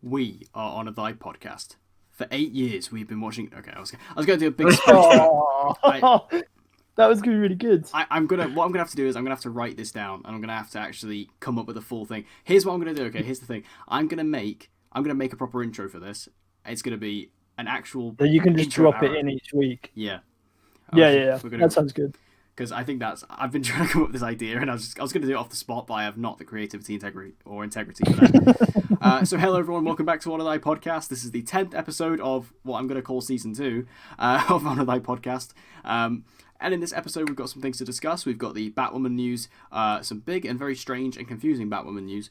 we are on a Thy podcast. For 8 years, we've been watching. Okay, I was going to do a big speech. That was going to be really good. What I'm gonna have to do is I'm gonna have to write this down, and I'm gonna have to actually come up with a full thing. Here's what I'm gonna do. Okay, here's the thing. I'm gonna make a proper intro for this. It's gonna be an actual. So you can just drop it in each week. Yeah. Yeah. That sounds good. Because I think I've been trying to come up with this idea, and I was going to do it off the spot, but I have not the creativity, integrity for that. So hello everyone, welcome back to One of Thy Podcast. This is the 10th episode of what I'm going to call season 2 of One of Thy Podcast. And in this episode, we've got some things to discuss. We've got the Batwoman news, some big and very strange and confusing Batwoman news.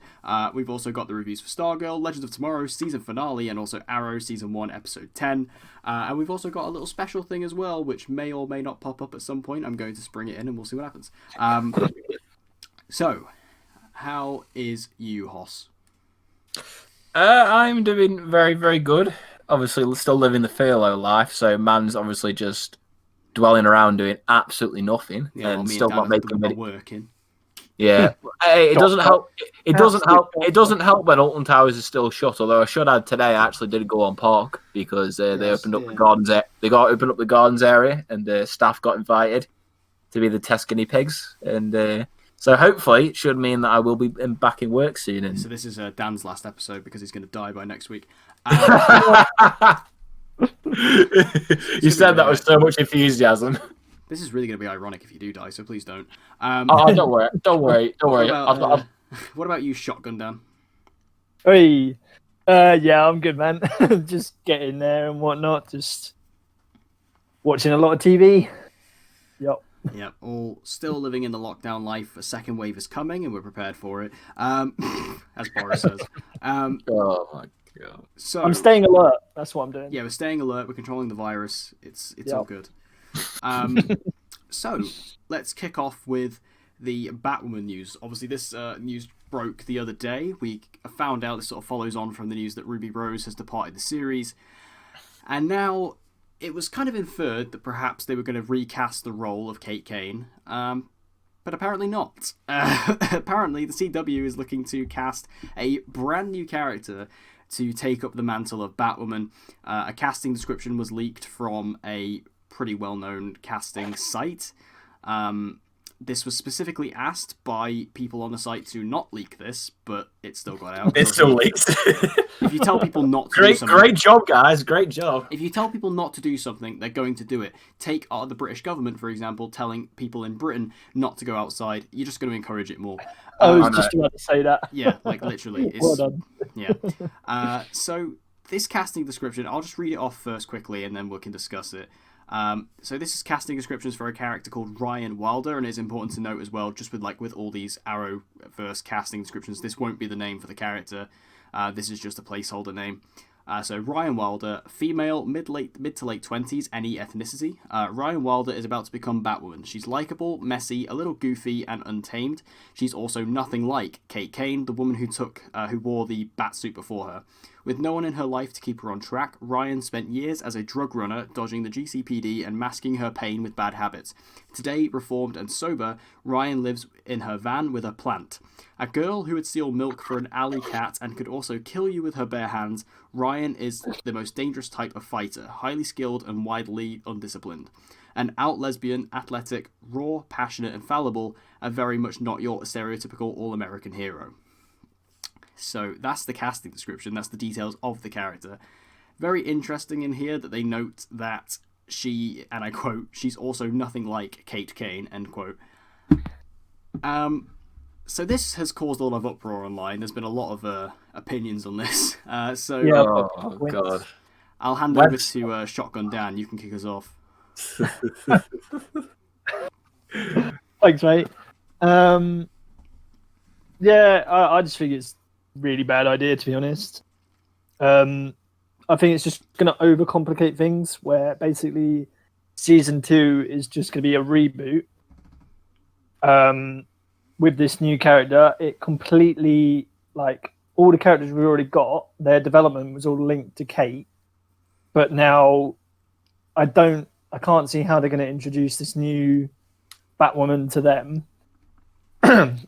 We've also got the reviews for Stargirl, Legends of Tomorrow season finale, and also Arrow season 1 episode 10. And we've also got a little special thing as well, which may or may not pop up at some point. I'm going to spring it in, and we'll see what happens. So, how is you, Hoss? I'm doing very, very good. Obviously, still living the Philo life, so man's obviously just dwelling around doing absolutely nothing and still not making any working. Yeah, hey, it doesn't help. It doesn't help. It doesn't help when Alton Towers is still shut. Although I should add today, I actually did go on park because they opened up the gardens. They got opened up the gardens area, and the staff got invited to be the test guinea pigs. And so hopefully, it should mean that I will be back in work soon. And so this is Dan's last episode because he's going to die by next week. You said that with so much enthusiasm. This is really going to be ironic if you do die, so please don't. Don't worry. What about you, Shotgun Dan? Hey, yeah, I'm good, man. Just getting there and whatnot. Just watching a lot of TV. Yep, all still living in the lockdown life. A second wave is coming, and we're prepared for it. As Boris says. Oh my god. So I'm staying alert. That's what I'm doing. Yeah, we're staying alert. We're controlling the virus. It's all good. So let's kick off with the Batwoman news. Obviously, this news broke the other day. We found out this sort of follows on from the news that Ruby Rose has departed the series, and now it was kind of inferred that perhaps they were going to recast the role of Kate Kane. But apparently not. Apparently, the CW is looking to cast a brand new character to take up the mantle of Batwoman. A casting description was leaked from a pretty well-known casting site. This was specifically asked by people on the site to not leak this, but it still got out. It still leaks. If you tell people not to do something... Great job, guys. Great job. If you tell people not to do something, they're going to do it. Take the British government, for example, telling people in Britain not to go outside. You're just going to encourage it more. I was just about to say that. Yeah, like literally. Well done. Yeah. So this casting description, I'll just read it off first quickly, and then we can discuss it. So this is casting descriptions for a character called Ryan Wilder, and it's important to note as well, just with all these Arrowverse casting descriptions, this won't be the name for the character. This is just a placeholder name. So Ryan Wilder, female, mid to late 20s, any ethnicity. Ryan Wilder is about to become Batwoman. She's likable, messy, a little goofy, and untamed. She's also nothing like Kate Kane, the woman who wore the Batsuit before her. With no one in her life to keep her on track, Ryan spent years as a drug runner, dodging the GCPD and masking her pain with bad habits. Today, reformed and sober, Ryan lives in her van with a plant. A girl who would steal milk for an alley cat and could also kill you with her bare hands, Ryan is the most dangerous type of fighter, highly skilled and widely undisciplined. An out lesbian, athletic, raw, passionate, and fallible, and very much not your stereotypical all-American hero. So that's the casting description, that's the details of the character. Very interesting in here that they note that she, and I quote, she's also nothing like Kate Kane, end quote. So this has caused a lot of uproar online. There's been a lot of opinions on this. Oh, God. I'll hand over to Shotgun Dan. You can kick us off. Thanks, mate. Yeah, I just think it's really bad idea, to be honest. I think it's just going to overcomplicate things, where basically season 2 is just going to be a reboot. With this new character, it completely, all the characters we've already got, their development was all linked to Kate. But now I can't see how they're going to introduce this new Batwoman to them.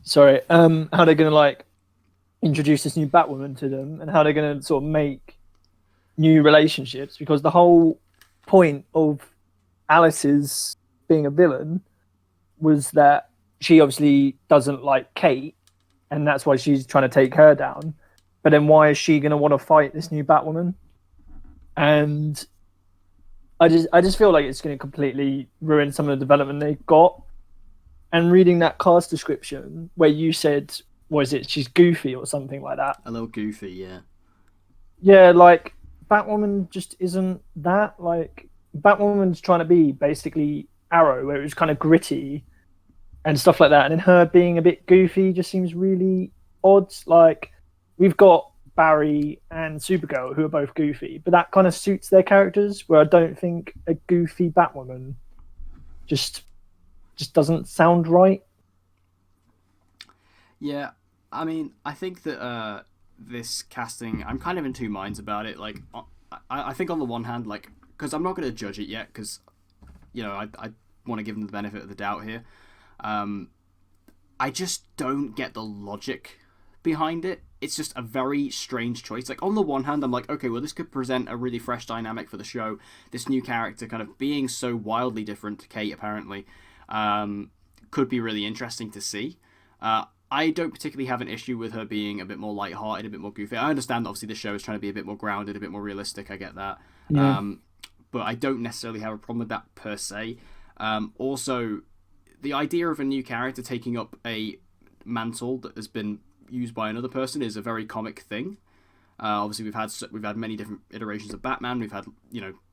Sorry. How they're going to introduce this new Batwoman to them and how they're going to sort of make new relationships, because the whole point of Alice's being a villain was that she obviously doesn't like Kate, and that's why she's trying to take her down. But then why is she going to want to fight this new Batwoman? And I just feel like it's going to completely ruin some of the development they've got. And reading that cast description where you said, was it she's goofy or something like that? A little goofy, yeah. Yeah, like Batwoman just isn't that. Like Batwoman's trying to be basically Arrow, where it was kind of gritty and stuff like that. And then her being a bit goofy just seems really odd. Like we've got Barry and Supergirl who are both goofy, but that kind of suits their characters, where I don't think a goofy Batwoman just doesn't sound right. Yeah, I mean, I think that this casting, I'm kind of in two minds about it. Like, I think on the one hand, like, because I'm not going to judge it yet, because, you know, I want to give them the benefit of the doubt here. I just don't get the logic behind it. It's just a very strange choice. Like, on the one hand, I'm like, okay, well, this could present a really fresh dynamic for the show. This new character kind of being so wildly different to Kate, apparently, could be really interesting to see. I don't particularly have an issue with her being a bit more lighthearted, a bit more goofy. I understand that obviously the show is trying to be a bit more grounded, a bit more realistic. I get that. Yeah. But I don't necessarily have a problem with that per se. Also, the idea of a new character taking up a mantle that has been used by another person is a very comic thing. Obviously, we've had many different iterations of Batman. We've had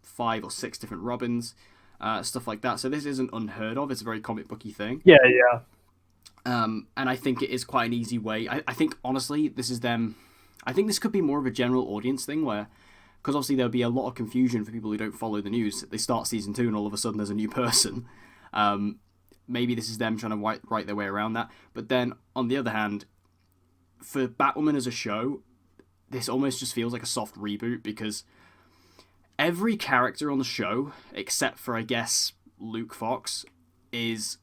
5 or 6 different Robins, stuff like that. So this isn't unheard of. It's a very comic booky thing. Yeah, yeah. And I think it is quite an easy way. I think, honestly, this is them. I think this could be more of a general audience thing where, because obviously there'll be a lot of confusion for people who don't follow the news. They start season 2 and all of a sudden there's a new person. Maybe this is them trying to write their way around that. But then, on the other hand, for Batwoman as a show, this almost just feels like a soft reboot, because every character on the show, except for, I guess, Luke Fox, is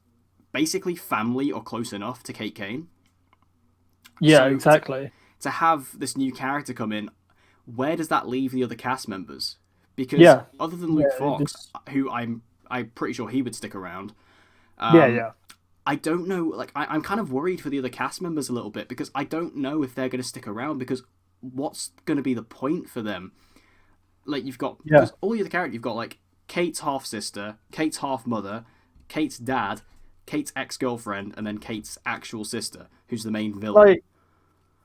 basically family or close enough to Kate Kane. Yeah, So exactly. To have this new character come in, where does that leave the other cast members? Because other than Luke Fox, who I'm pretty sure he would stick around. Yeah. I don't know. Like, I'm kind of worried for the other cast members a little bit, because I don't know if they're going to stick around, because what's going to be the point for them? Like, you've got because all the other characters, you've got like Kate's half sister, Kate's half mother, Kate's dad, Kate's ex-girlfriend, and then Kate's actual sister, who's the main villain. Like,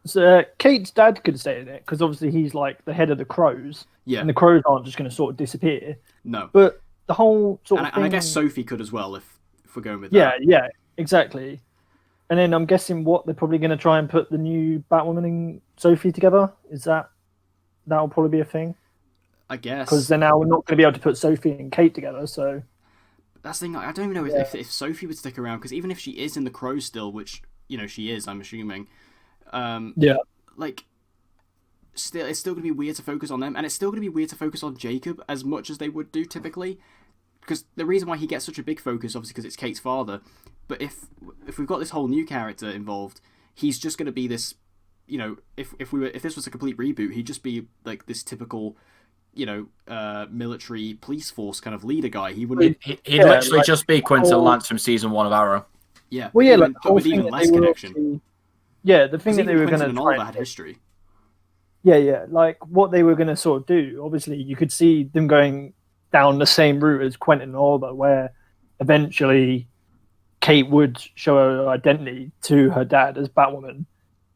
so Kate's dad could stay in it, because obviously he's like the head of the Crows. Yeah. And the Crows aren't just going to sort of disappear. No. But the whole sort of thing... And I guess Sophie could as well, if we're going with that. Yeah, exactly. And then I'm guessing they're probably going to try and put the new Batwoman and Sophie together. That'll probably be a thing? I guess. Because then now we're not going to be able to put Sophie and Kate together, so... That's the thing. I don't even know if Sophie would stick around, because even if she is in the Crows still, which she is, I'm assuming. Like, still, it's still gonna be weird to focus on them, and it's still gonna be weird to focus on Jacob as much as they would do typically, because the reason why he gets such a big focus, obviously, because it's Kate's father. But if we've got this whole new character involved, he's just gonna be this. If this was a complete reboot, he'd just be like this typical. Military police force kind of leader guy. He wouldn't. He'd literally just be Quentin Lance from season 1 of Arrow. Yeah. Well, yeah, but with even less connection. The thing that they were going to try and had history. Yeah. Like what they were going to sort of do. Obviously, you could see them going down the same route as Quentin and Oliver, where eventually Kate would show her identity to her dad as Batwoman,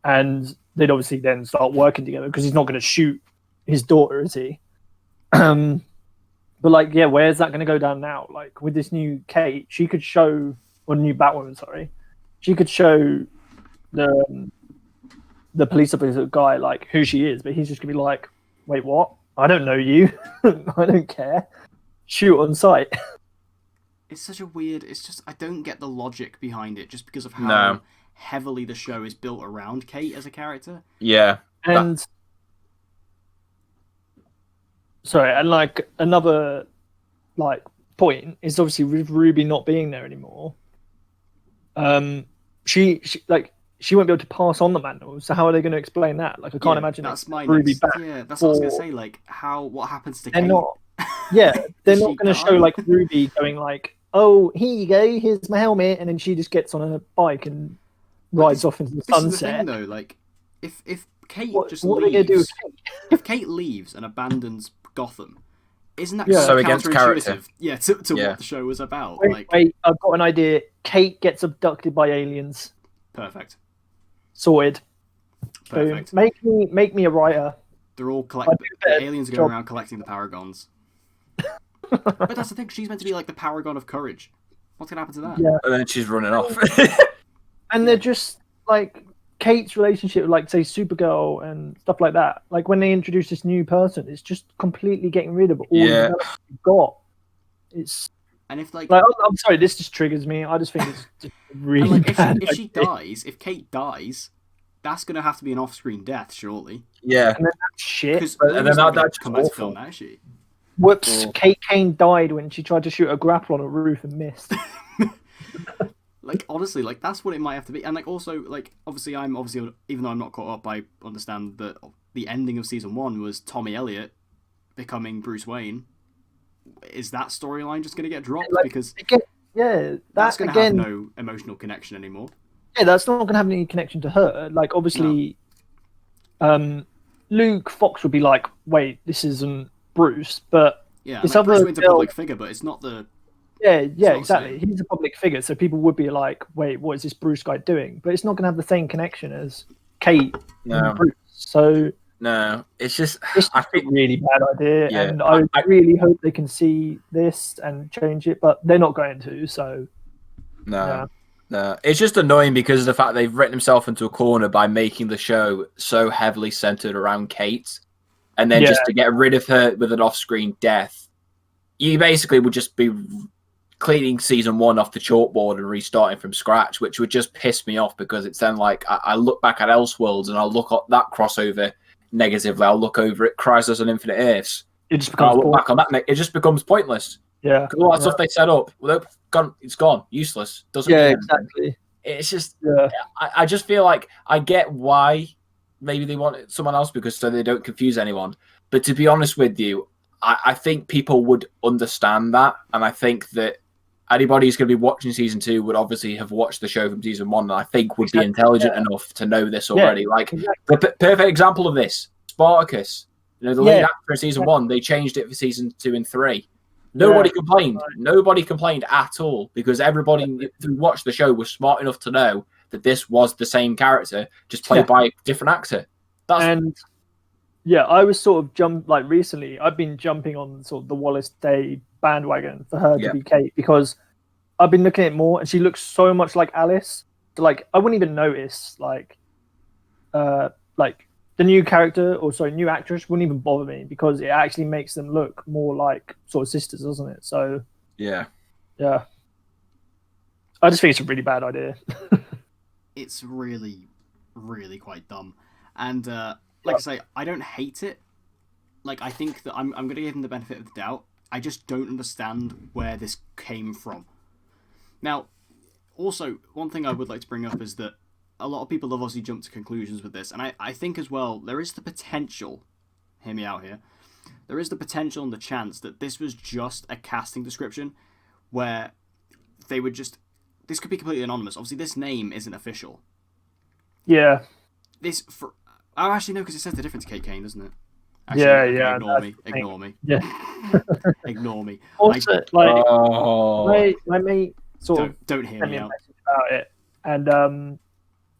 and they'd obviously then start working together, because he's not going to shoot his daughter, is he? But like, where's that going to go down now? Like with this new Kate, she could show, or new Batwoman, sorry, she could show the police officer guy like who she is, but he's just gonna be like, wait, what? I don't know you. I don't care. Shoot on sight. It's such a weird. It's just I don't get the logic behind it, just because of how heavily the show is built around Kate as a character. Yeah, and. Sorry, and like another point is obviously with Ruby not being there anymore. She she won't be able to pass on the mantle. So how are they going to explain that? Like, I can't imagine that's my Ruby next, back. yeah, that's what I was gonna say. Like, what happens to They're Kate? not. Yeah, they're Does not she going to die? show like Ruby going like, "Oh, here you go. Here's my helmet," and then she just gets on a bike and rides off into the This sunset. is the thing, though. Like, if Kate just what are they going to do with leaves, Kate? if Kate leaves and abandons Gotham, isn't that Yeah. So kind of against character. counterintuitive? Yeah, to Yeah. what the show was about. Wait, I've got an idea. Kate gets abducted by aliens. Perfect. Sorted. Perfect. Boom. Make me a writer. They're all the aliens are going around collecting the paragons. But that's the thing. She's meant to be like the paragon of courage. What's gonna happen to that? Yeah. And then she's running off. And they're just like Kate's relationship with, like, say, Supergirl and stuff like that. Like, when they introduce this new person, it's just completely getting rid of all the development you've got. It's and if like I'm sorry, this just triggers me. I just think it's just really bad. If she dies, if Kate dies, that's gonna have to be an off-screen death, surely. Yeah. And then that's shit. Because And then that's come back to awful. film that, is she? Whoops! Kate Kane died when she tried to shoot a grapple on a roof and missed. Like, honestly, like, that's what it might have to be. And like, also, like, obviously even though I'm not caught up, I understand that the ending of season 1 was Tommy Elliott becoming Bruce Wayne. Is that storyline just going to get dropped? Like, because that's going to have no emotional connection anymore. Yeah, that's not going to have any connection to her. Like, obviously, Luke Fox would be like, "Wait, this isn't Bruce," but this other Bruce Wayne's a public figure, but it's not the. Yeah, exactly. He's a public figure, so people would be like, "Wait, what is this Bruce guy doing?" But it's not going to have the same connection as Kate and Bruce. So no, it's just I think really bad idea, Yeah. and I really hope they can see this and change it, but they're not going to. So no, it's just annoying because of the fact they've written himself into a corner by making the show so heavily centered around Kate, and then just to get rid of her with an off-screen death, you basically would just be cleaning season 1 off the chalkboard and restarting from scratch, which would just piss me off because it's then like I look back at Elseworlds and I'll look at that crossover negatively. I'll look over at Crisis on Infinite Earths. It just becomes back on that. It just becomes pointless. Yeah, because all that stuff they set up, it's gone, useless. Doesn't mean exactly. It's just I just feel like I get why maybe they want someone else because so they don't confuse anyone. But to be honest with you, I think people would understand that, and I think that anybody who's going to be watching season 2 would obviously have watched the show from season 1, and I think would be intelligent enough to know this already. The perfect example of this, Spartacus. You know, the lead actor in season 1, they changed it for season 2 and 3. Nobody complained. Right. Nobody complained at all because everybody who watched the show was smart enough to know that this was the same character, just played by a different actor. I was sort of recently, I've been jumping on sort of the Wallace Day bandwagon for her to be Kate because I've been looking at it more and she looks so much like Alice. Like, I wouldn't even notice like the new character new actress wouldn't even bother me because it actually makes them look more like sort of sisters, doesn't it? So yeah, I just think it's a really bad idea. It's really, really quite dumb, and like I say, I don't hate it. Like, I think that I'm going to give him the benefit of the doubt. I just don't understand where this came from. Now, also, one thing I would like to bring up is that a lot of people have obviously jumped to conclusions with this, and I think as well, there is the potential, hear me out here, there is the potential and the chance that this was just a casting description where they would just, this could be completely anonymous. Obviously, this name isn't official. Yeah. Actually, no, because it says the difference, Kate Kane, doesn't it? Actually, Ignore me. Yeah. Ignore me. Also, my mate don't hear me out about it, and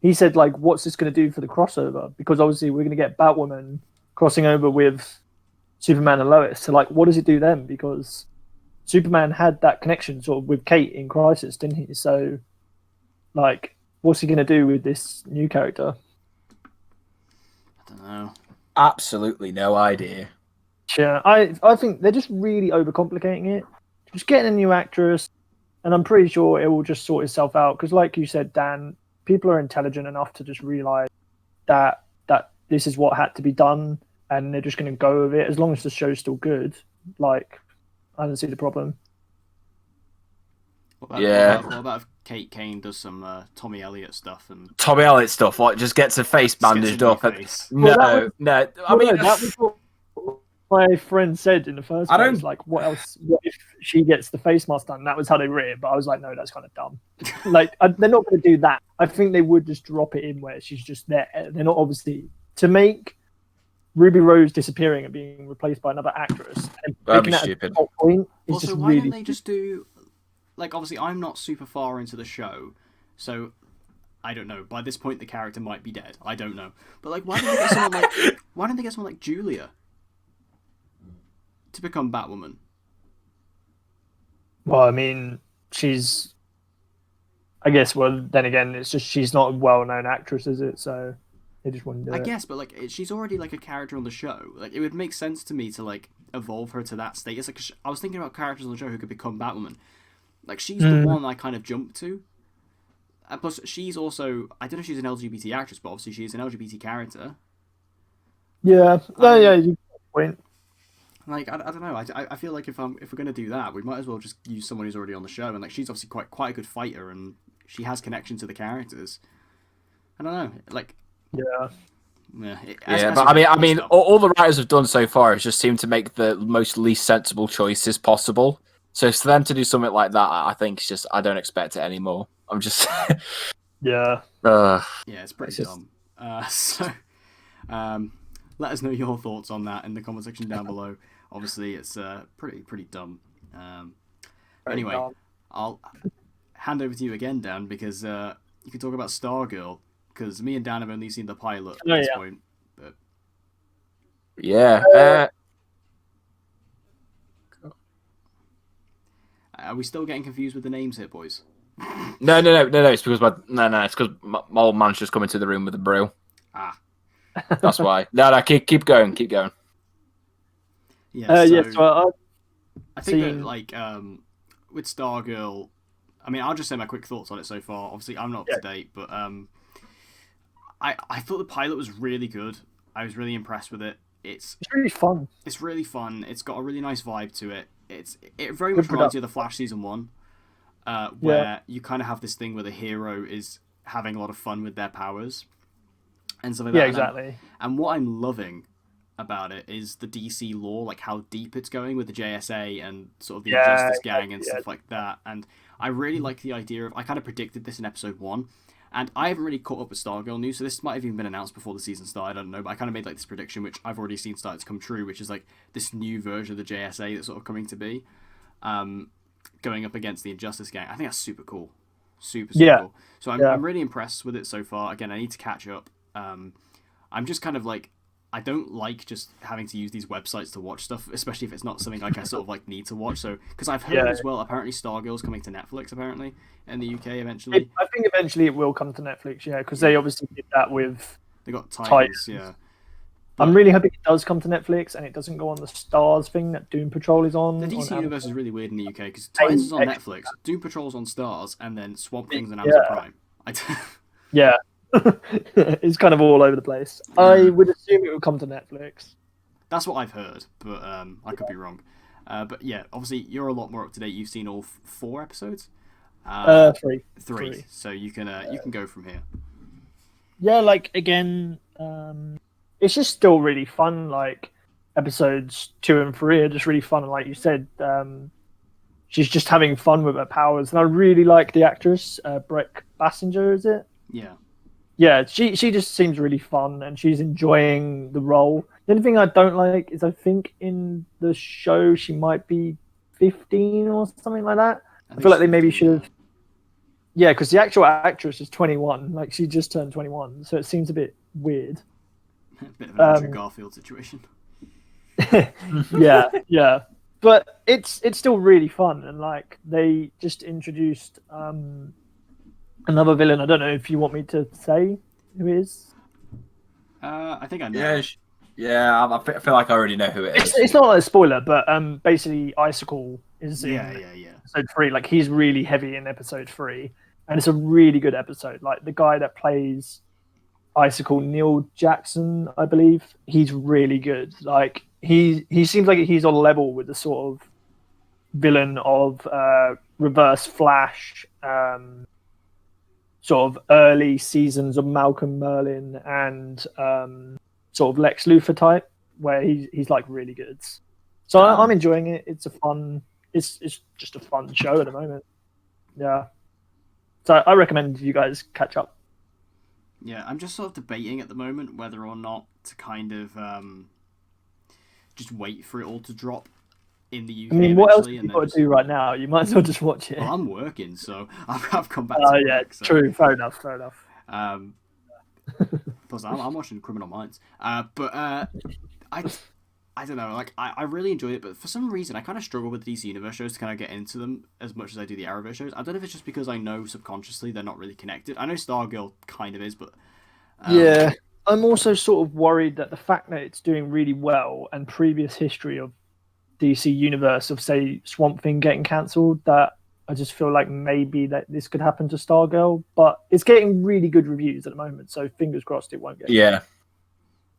he said, like, what's this going to do for the crossover? Because obviously we're going to get Batwoman crossing over with Superman and Lois. So, like, what does it do then? Because Superman had that connection sort of with Kate in Crisis, didn't he? So, like, what's he going to do with this new character? I don't know. Absolutely no idea. Yeah, I think they're just really overcomplicating it. Just getting a new actress, and I'm pretty sure it will just sort itself out. Because, like you said, Dan, people are intelligent enough to just realize that this is what had to be done, and they're just going to go with it as long as the show's still good. Like, I don't see the problem. What about if Kate Kane does some Tommy Elliott stuff and Tommy Elliott stuff, like just gets her face bandaged up. No. I mean, that was what my friend said in the first place. I don't like, what else? What if she gets the face mask done? That was how they read it, but I was like, no, that's kind of dumb. Like, they're not going to do that. I think they would just drop it in where she's just there. They're not obviously to make Ruby Rose disappearing and being replaced by another actress and that'd be making that stupid. a top point is Also, just why really. don't they just do, like, obviously I'm not super far into the show, so I don't know. By this point, the character might be dead. I don't know. But like, why don't they get someone like Julia to become Batwoman? Well, I mean, she's. I guess. Well, then again, it's just she's not a well-known actress, is it? So they just wouldn't do it. I guess, but like, she's already like a character on the show. Like, it would make sense to me to like evolve her to that status. Like, I was thinking about characters on the show who could become Batwoman. Like, she's the one I kind of jumped to. And plus, she's also, I don't know if she's an LGBT actress, but obviously she's an LGBT character. Yeah. No. Yeah. You point. Like, I don't know. I feel like if we're gonna do that, we might as well just use someone who's already on the show. And like, she's obviously quite a good fighter, and she has connection to the characters. I don't know. Like, Yeah. But I mean, all the writers have done so far is just seem to make the most least sensible choices possible. So for them to do something like that, I think it's just I don't expect it anymore. I'm just Yeah. Yeah, it's pretty dumb. So, let us know your thoughts on that in the comment section down below. Obviously, it's pretty dumb. Anyway, dumb. I'll hand over to you again, Dan, because you can talk about Stargirl. Because me and Dan have only seen the pilot at this point. But yeah. Are we still getting confused with the names here, boys? No. It's because my old man's just come into the room with a brew. Ah, that's why. No. Keep going. Yeah. So I think that like with Stargirl, I mean, I'll just say my quick thoughts on it so far. Obviously, I'm not up to date, but I thought the pilot was really good. I was really impressed with it. It's really fun. It's really fun. It's got a really nice vibe to it. It very much reminds you of the Flash season 1, where you kind of have this thing where the hero is having a lot of fun with their powers and stuff like that. Yeah, exactly. And what I'm loving about it is the DC lore, like how deep it's going with the JSA and sort of the Injustice Gang and stuff like that. And I really like the idea of, I kind of predicted this in episode 1, and I haven't really caught up with Stargirl news, so this might have even been announced before the season started, I don't know, but I kind of made like this prediction, which I've already seen started to come true, which is like this new version of the JSA that's sort of coming to be, going up against the Injustice Gang. I think that's super cool. Super cool. So I'm really impressed with it so far. Again, I need to catch up. I'm just kind of like, I don't like just having to use these websites to watch stuff, especially if it's not something like I sort of like need to watch. So, because I've heard as well, apparently Stargirl's coming to Netflix apparently in the UK eventually. I think eventually it will come to Netflix, because they obviously did that with. They got Titans, yeah. But I'm really hoping it does come to Netflix and it doesn't go on the Stars thing that Doom Patrol is on. The DC universe is really weird in the UK because Titans is on Netflix, Doom Patrol's on Stars, and then Swamp Thing's on Amazon Prime. Yeah. It's kind of all over the place. I would assume it would come to Netflix. That's what I've heard, but I could be wrong. But yeah, obviously you're a lot more up to date. You've seen all 4 episodes. 3. So you can go from here. Yeah, like again, it's just still really fun. Like episodes 2 and 3 are just really fun, and like you said, she's just having fun with her powers. And I really like the actress, Brett Bassinger, is it? Yeah. Yeah, she just seems really fun, and she's enjoying the role. The only thing I don't like is I think in the show she might be 15 or something like that. I feel like they maybe should have. Yeah, because the actual actress is 21. Like she just turned 21, so it seems a bit weird. A bit of an Andrew Garfield situation. yeah. But it's still really fun, and like they just introduced another villain. I don't know if you want me to say who it is. I think I know. Yeah, I feel like I already know who it is. It's not a spoiler, but basically Icicle is in episode 3. Like he's really heavy in episode 3, and it's a really good episode. Like the guy that plays Icicle, Neil Jackson, I believe, he's really good. Like he seems like he's on level with the sort of villain of Reverse Flash, sort of early seasons of Malcolm Merlyn and sort of Lex Luthor type, where he's like really good. So I'm enjoying it. It's just a fun show at the moment. Yeah. So I recommend you guys catch up. Yeah, I'm just sort of debating at the moment whether or not to kind of just wait for it all to drop in the UK. I mean, what else have you got to do right now? You might as well just watch it. Well, I'm working, so I've come back to work. Yeah, so. True. Fair enough. Plus, I'm watching Criminal Minds. But I don't know. Like, I really enjoy it, but for some reason, I kind of struggle with DC Universe shows to kind of get into them as much as I do the Arrowverse shows. I don't know if it's just because I know subconsciously they're not really connected. I know Stargirl kind of is, but yeah, I'm also sort of worried that the fact that it's doing really well and previous history of DC Universe of, say, Swamp Thing getting cancelled, that I just feel like maybe that this could happen to Stargirl, but it's getting really good reviews at the moment, so fingers crossed it won't get. Yeah.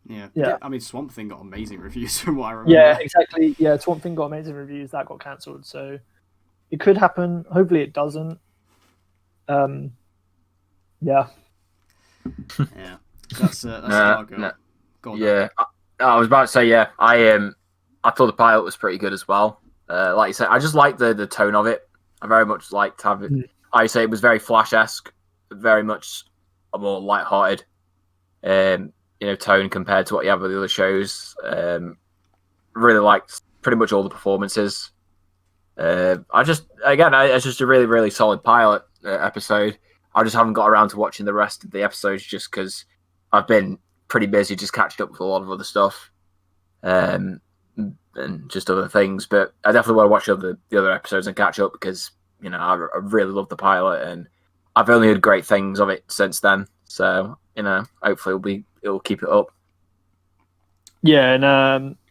Yeah. I mean, Swamp Thing got amazing reviews from what I remember. Yeah, exactly. Yeah, Swamp Thing got amazing reviews. That got cancelled, so it could happen. Hopefully, it doesn't. Yeah. Yeah. That's Stargirl. No. Go on, yeah, I was about to say, yeah, I thought the pilot was pretty good as well. Like you said, I just liked the tone of it. I very much liked having. I say it was very Flash-esque, very much a more light-hearted, tone compared to what you have with the other shows. Really liked pretty much all the performances. It's just a really, really solid pilot episode. I just haven't got around to watching the rest of the episodes just because I've been pretty busy just catching up with a lot of other stuff. And just other things, but I definitely want to watch the other episodes and catch up because I really love the pilot and I've only heard great things of it since then. So hopefully it'll keep it up. Yeah, and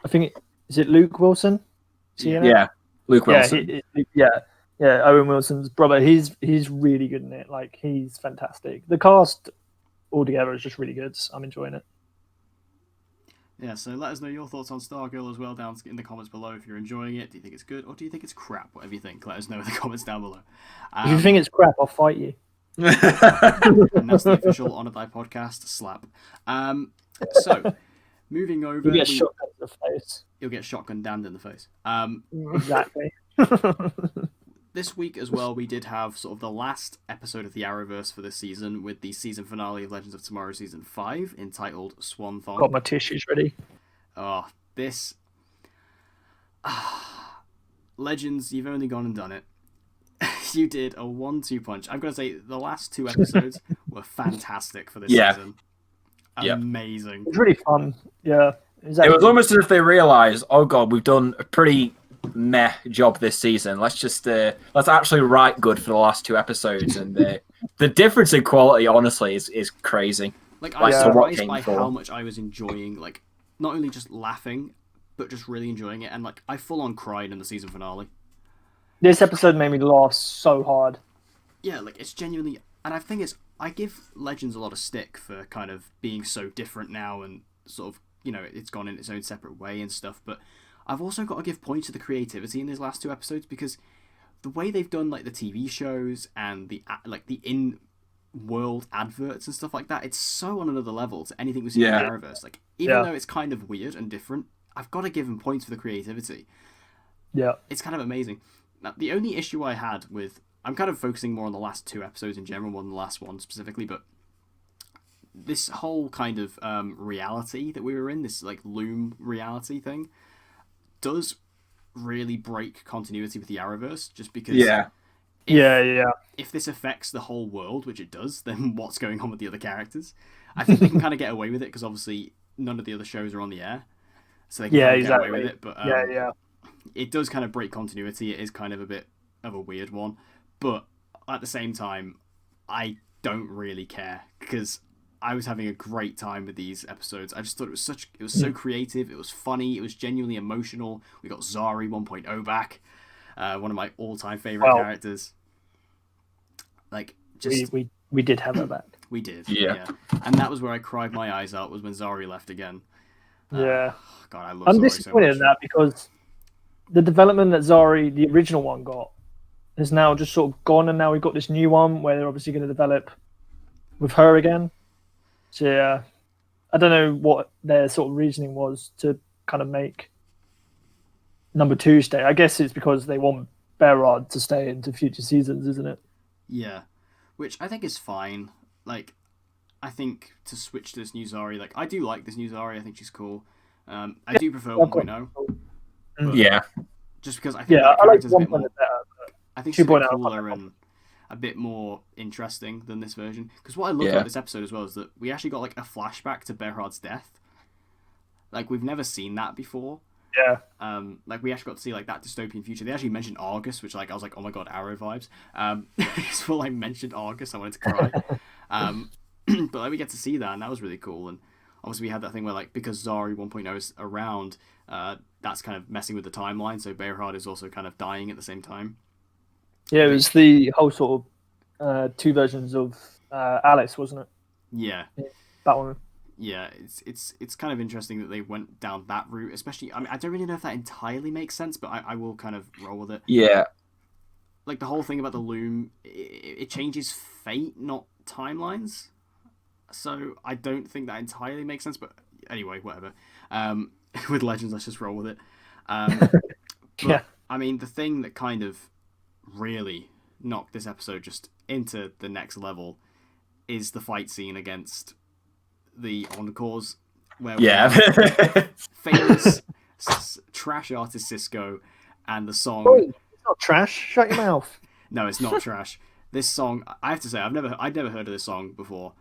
I think is it Luke Wilson? Yeah, Luke Wilson. Yeah, Owen Wilson's brother. He's really good in it. Like he's fantastic. The cast altogether is just really good. I'm enjoying it. Yeah, so let us know your thoughts on Stargirl as well down in the comments below if you're enjoying it. Do you think it's good or do you think it's crap? Whatever you think, let us know in the comments down below. If you think it's crap, I'll fight you. And that's the official On a Die podcast slap. So, moving over... You get shotgun in the face. You'll get shotgun damned in the face. Exactly. This week as well, we did have sort of the last episode of the Arrowverse for this season with the season finale of Legends of Tomorrow Season 5, entitled Swan Thong. Got my tissues ready. Oh, this... Legends, you've only gone and done it. You did a 1-2 punch. I've got to say, the last 2 episodes were fantastic for this season. Amazing. It was really fun. Yeah. Exactly. It was almost as if they realised, oh god, we've done a pretty meh job this season. Let's just let's actually write good for the last 2 episodes, and the difference in quality, honestly, is crazy. Like I was surprised by how much I was enjoying, like not only just laughing, but just really enjoying it, and like I full on cried in the season finale. This episode made me laugh so hard. Yeah, like it's genuinely, and I think I give Legends a lot of stick for kind of being so different now, and sort of it's gone in its own separate way and stuff, but I've also got to give points to the creativity in these last 2 episodes because the way they've done like the TV shows and the in-world adverts and stuff like that, it's so on another level to anything we've seen in the Arrowverse. Like even though it's kind of weird and different, I've got to give them points for the creativity. Yeah, it's kind of amazing. Now, the only issue I had with I'm kind of focusing more on the last 2 episodes in general, more than the last one specifically, but this whole kind of reality that we were in, this like loom reality thing, does really break continuity with the Arrowverse, just because if this affects the whole world, which it does, then what's going on with the other characters? I think they can kind of get away with it because obviously none of the other shows are on the air, so they can get away with it. But it does kind of break continuity. It is kind of a bit of a weird one, but at the same time, I don't really care because I was having a great time with these episodes. I just thought it was so creative. It was funny. It was genuinely emotional. We got Zari 1.0 back, one of my all-time favorite characters. Like just we did have her back. We did, yeah. And that was where I cried my eyes out. Was when Zari left again. God, I love. I'm Zari disappointed in that because the development that Zari, the original one, got has now just sort of gone, and now we've got this new one where they're obviously going to develop with her again. So yeah, I don't know what their sort of reasoning was to kind of make number 2 stay. I guess it's because they want Berard to stay into future seasons, isn't it? Yeah, which I think is fine. Like, I think to switch to this new Zari, like I do like this new Zari. I think she's cool. I do prefer 1.0. Yeah. Just because I think Yeah, that I like character's a bit 1.0 more. better. I think she's a bit 2.0 cooler and a bit more interesting than this version. Because what I love about this episode as well is that we actually got like a flashback to Berhard's death. Like we've never seen that before. Yeah. Like we actually got to see like that dystopian future. They actually mentioned Argus, which like I was like, oh my god, Arrow vibes. So when I mentioned Argus, I wanted to cry. But like we get to see that, and that was really cool. And obviously we had that thing where like because Zari 1.0 is around, that's kind of messing with the timeline. So Berhard is also kind of dying at the same time. Yeah, it was the whole sort of 2 versions of Alice, wasn't it? Yeah. Batwoman. Yeah, it's kind of interesting that they went down that route, especially. I mean, I don't really know if that entirely makes sense, but I will kind of roll with it. Yeah. Like the whole thing about the loom, it changes fate, not timelines. So I don't think that entirely makes sense, but anyway, whatever. With Legends, let's just roll with it. Yeah. I mean, the thing that kind of really knocked this episode just into the next level is the fight scene against the Encores, where we have famous trash artist Cisco and the song. Oh, it's not trash. Shut your mouth. No, it's not trash. This song, I have to say, I'd never heard of this song before.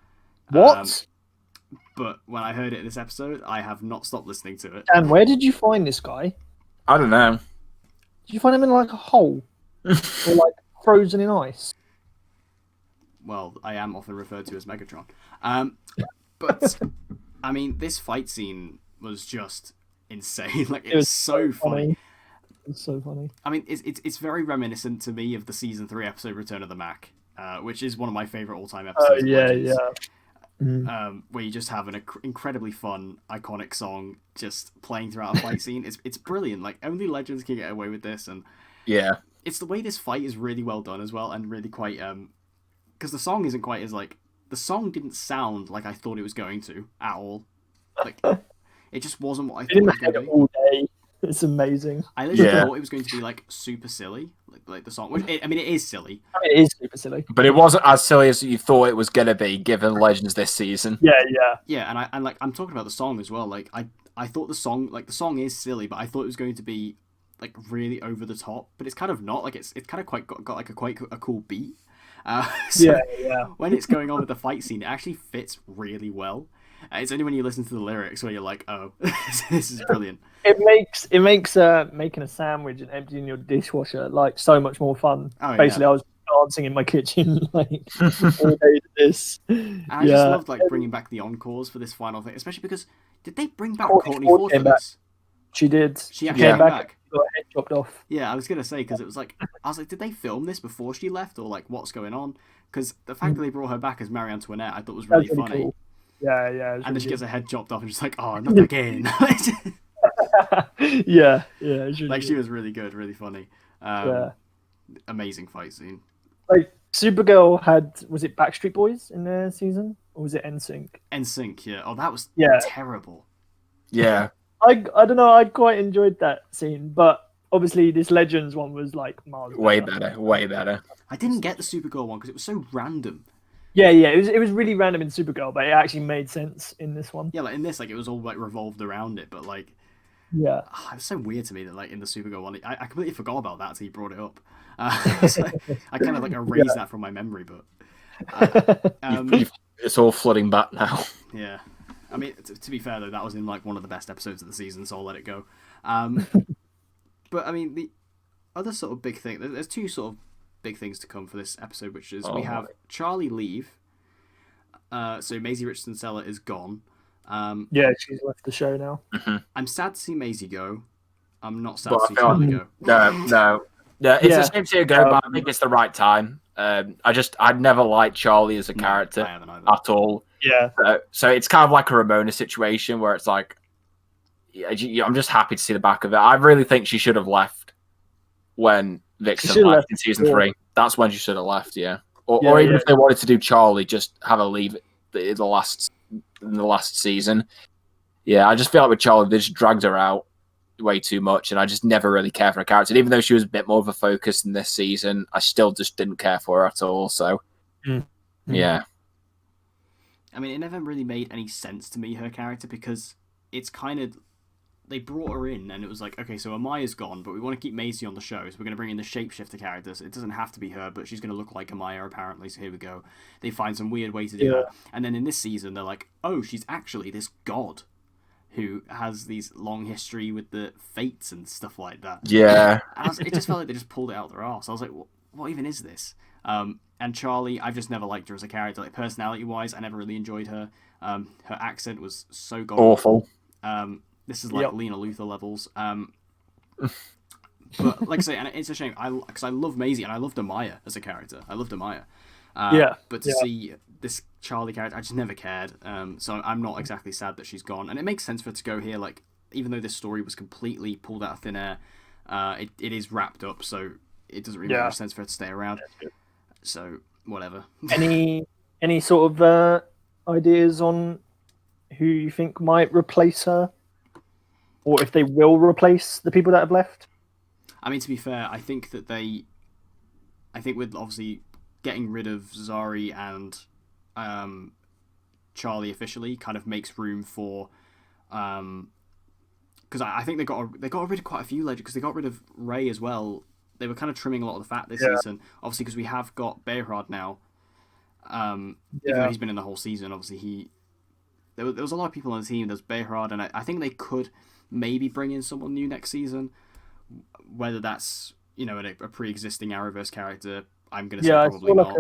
What? But when I heard it in this episode, I have not stopped listening to it. And where did you find this guy? I don't know. Did you find him in like a hole? Or like frozen in ice? Well, I am often referred to as Megatron. But I mean, this fight scene was just insane. Like it was so funny. It's so funny. I mean, it's very reminiscent to me of the season 3 episode Return of the Mac, which is one of my favorite all-time episodes. Where you just have an incredibly fun, iconic song just playing throughout a fight scene. It's brilliant. Like only Legends can get away with this, and it's the way this fight is really well done as well, and really quite because the song isn't quite as like. The song didn't sound like I thought it was going to at all. Like it just wasn't what I thought it was going to be. All day. It's amazing. I literally thought it was going to be like super silly, like the song. Which it is silly. I mean, it is super silly, but it wasn't as silly as you thought it was going to be, given Legends this season. Yeah. And I'm talking about the song as well. Like I thought the song is silly, but I thought it was going to be like really over the top. But it's kind of not. Like it's kind of quite got like a cool beat. When it's going on with the fight scene, it actually fits really well. It's only when you listen to the lyrics where you're like, "Oh, this is brilliant." It makes making a sandwich and emptying your dishwasher like so much more fun. Basically, I was dancing in my kitchen like all day to this. And I just loved like bringing back the Encores for this final thing, especially because did they bring back Courtney Ford for this? She did. She actually came back. Got her head chopped off. Yeah, I was gonna say because it was like I was like, did they film this before she left or like what's going on? Because the fact that they brought her back as Marie Antoinette, I thought was really funny. Cool. Yeah. And then she gets her head chopped off and she's like, oh, not again. Yeah. Like she was really good, really funny. Amazing fight scene. Like Supergirl was it Backstreet Boys in their season or was it NSYNC? NSYNC, yeah. Oh, that was terrible. Yeah. I don't know. I quite enjoyed that scene, but obviously this Legends one was like miles way better. I didn't get the Supergirl one because it was so random. Yeah. It was really random in Supergirl, but it actually made sense in this one. Yeah, like in this, like it was all like revolved around it, but like, it was so weird to me that like in the Supergirl one, I completely forgot about that until you brought it up. So I kind of like erased that from my memory, but it's all flooding back now. Yeah. I mean, to be fair though, that was in like one of the best episodes of the season, so I'll let it go. But I mean, the other sort of big thing, there's 2 sort of big things to come for this episode, which is we have Charlie leave. So Maisie Richardson Seller is gone. She's left the show now. Mm-hmm. I'm sad to see Maisie go. I'm not sad to see Charlie go. No. It's a shame to see her go, but I think it's the right time. I'd never liked Charlie as a character at all. Yeah. So it's kind of like a Ramona situation where it's like, I'm just happy to see the back of it. I really think she should have left when Vixen left in season 3. That's when she should have left, yeah. or even if they wanted to do Charlie, just have her leave it in the last season. Yeah, I just feel like with Charlie, they just dragged her out way too much, and I just never really cared for her character. And even though she was a bit more of a focus in this season, I still just didn't care for her at all. So, yeah. I mean, it never really made any sense to me, her character, because it's kind of... They brought her in, and it was like, okay, so Amaya's gone, but we want to keep Maisie on the show, so we're going to bring in the shapeshifter character. So it doesn't have to be her, but she's going to look like Amaya, apparently, so here we go. They find some weird way to do that. And then in this season, they're like, oh, she's actually this god who has these long history with the fates and stuff like that. Yeah. It just felt like they just pulled it out their arse. I was like, what even is this? And Charlie, I've just never liked her as a character. Like, personality-wise, I never really enjoyed her. Her accent was so awful. This is like Lena Luthor levels. But like I say, and it's a shame, because I love Maisie and I loved Amaya as a character. I loved Amaya. But to see this Charlie character, I just never cared. So I'm not exactly sad that she's gone. And it makes sense for her to go here. Like, even though this story was completely pulled out of thin air, it is wrapped up, so it doesn't really make much sense for her to stay around. So, whatever. Any sort of ideas on who you think might replace her? Or if they will replace the people that have left? I mean, to be fair, I think with obviously getting rid of Zari and Charlie officially kind of makes room for... Because I think they got rid of quite a few legends, because they got rid of Ray as well. They were kind of trimming a lot of the fat this season. Obviously, because we have got Behrad now. Even though he's been in the whole season, obviously there was a lot of people on the team. There's Behrad, and I think they could maybe bring in someone new next season. Whether that's, a pre-existing Arrowverse character, I'm going to say probably not.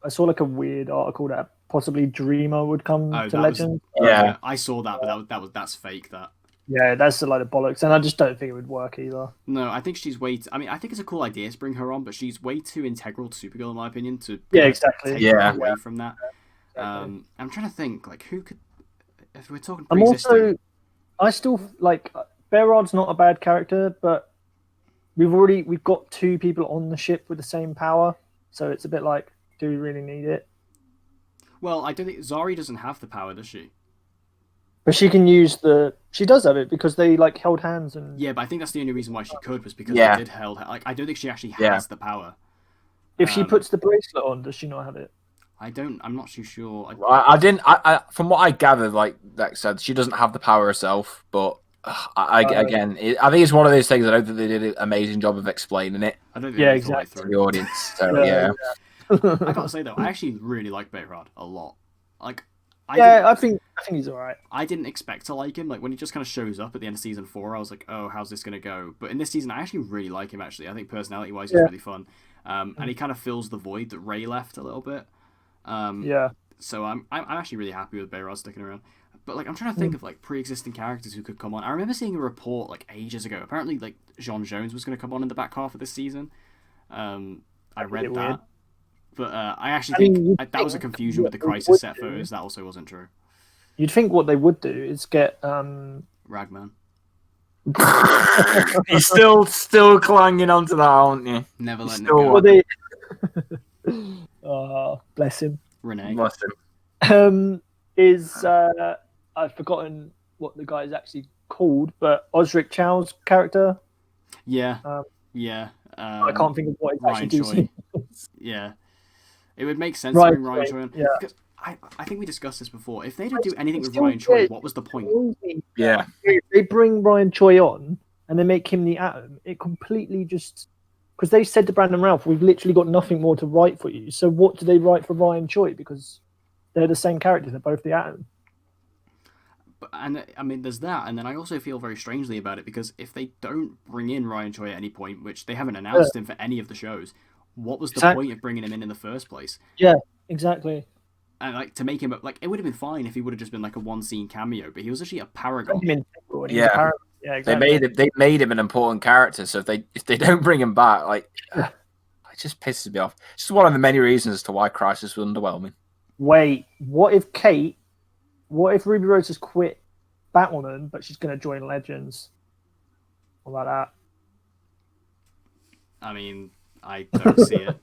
I saw like a weird article that possibly Dreamer would come to Legend. Yeah, I saw that, but that's fake. That. Yeah, that's a load of bollocks, and I just don't think it would work either. No, I think she's I think it's a cool idea to bring her on, but she's way too integral to Supergirl, in my opinion, to take her away from that. Exactly. I'm trying to think, like, who could... If we're talking pre-existing... I still, like, Behrad's not a bad character, but we've got two people on the ship with the same power, so it's a bit like, do we really need it? Well, I don't think... Zari doesn't have the power, does she? But she can use she does have it because they like held hands and... Yeah, but I think that's the only reason why she could, was because they did hold... Like, I don't think she actually has the power. If she puts the bracelet on, does she not have it? I'm not too sure. I didn't... from what I gathered, like Dex said, she doesn't have the power herself, but I think it's one of those things. I don't think they did an amazing job of explaining it. I don't think to the audience. So, yeah. I gotta say, though, I actually really like Behrad a lot. Like... I think he's alright. I didn't expect to like him. Like, when he just kind of shows up at the end of season 4, I was like, oh, how's this going to go? But in this season, I actually really like him, actually. I think personality-wise, he's really fun. And he kind of fills the void that Ray left a little bit. So I'm actually really happy with Behrad sticking around. But, like, I'm trying to think of, like, pre-existing characters who could come on. I remember seeing a report, like, ages ago. Apparently, like, Jean Jones was going to come on in the back half of this season. I read that. Weird. But I actually think that was a confusion with the Crisis set photos. That also wasn't true. You'd think what they would do is get... Ragman. You're still clanging onto that, aren't you? Never letting it go. Oh, bless him. Renee. Bless him. I've forgotten what the guy is actually called, but Osric Chow's character. Yeah. I can't think of what he's actually doing. Yeah. It would make sense to bring Ryan Choi on. Yeah. Because I think we discussed this before. If they didn't do anything with Ryan Choi, what was the point? Yeah. If they bring Ryan Choi on and they make him the Atom, it completely just... Because they said to Brandon Routh, we've literally got nothing more to write for you. So what do they write for Ryan Choi? Because they're the same characters. They're both the Atom. And I mean, there's that, and then I also feel very strangely about it, because if they don't bring in Ryan Choi at any point, which they haven't announced him for any of the shows, what was the point of bringing him in the first place? Yeah, exactly. And like, to make him like, it would have been fine if he would have just been like a one-scene cameo, but he was actually a paragon. Yeah, exactly. They made him an important character, so if they don't bring him back, like, it just pisses me off. It's just one of the many reasons as to why Crisis was underwhelming. Wait, what if Ruby Rose has quit Batwoman, but she's going to join Legends? What about that? I mean, I don't see it.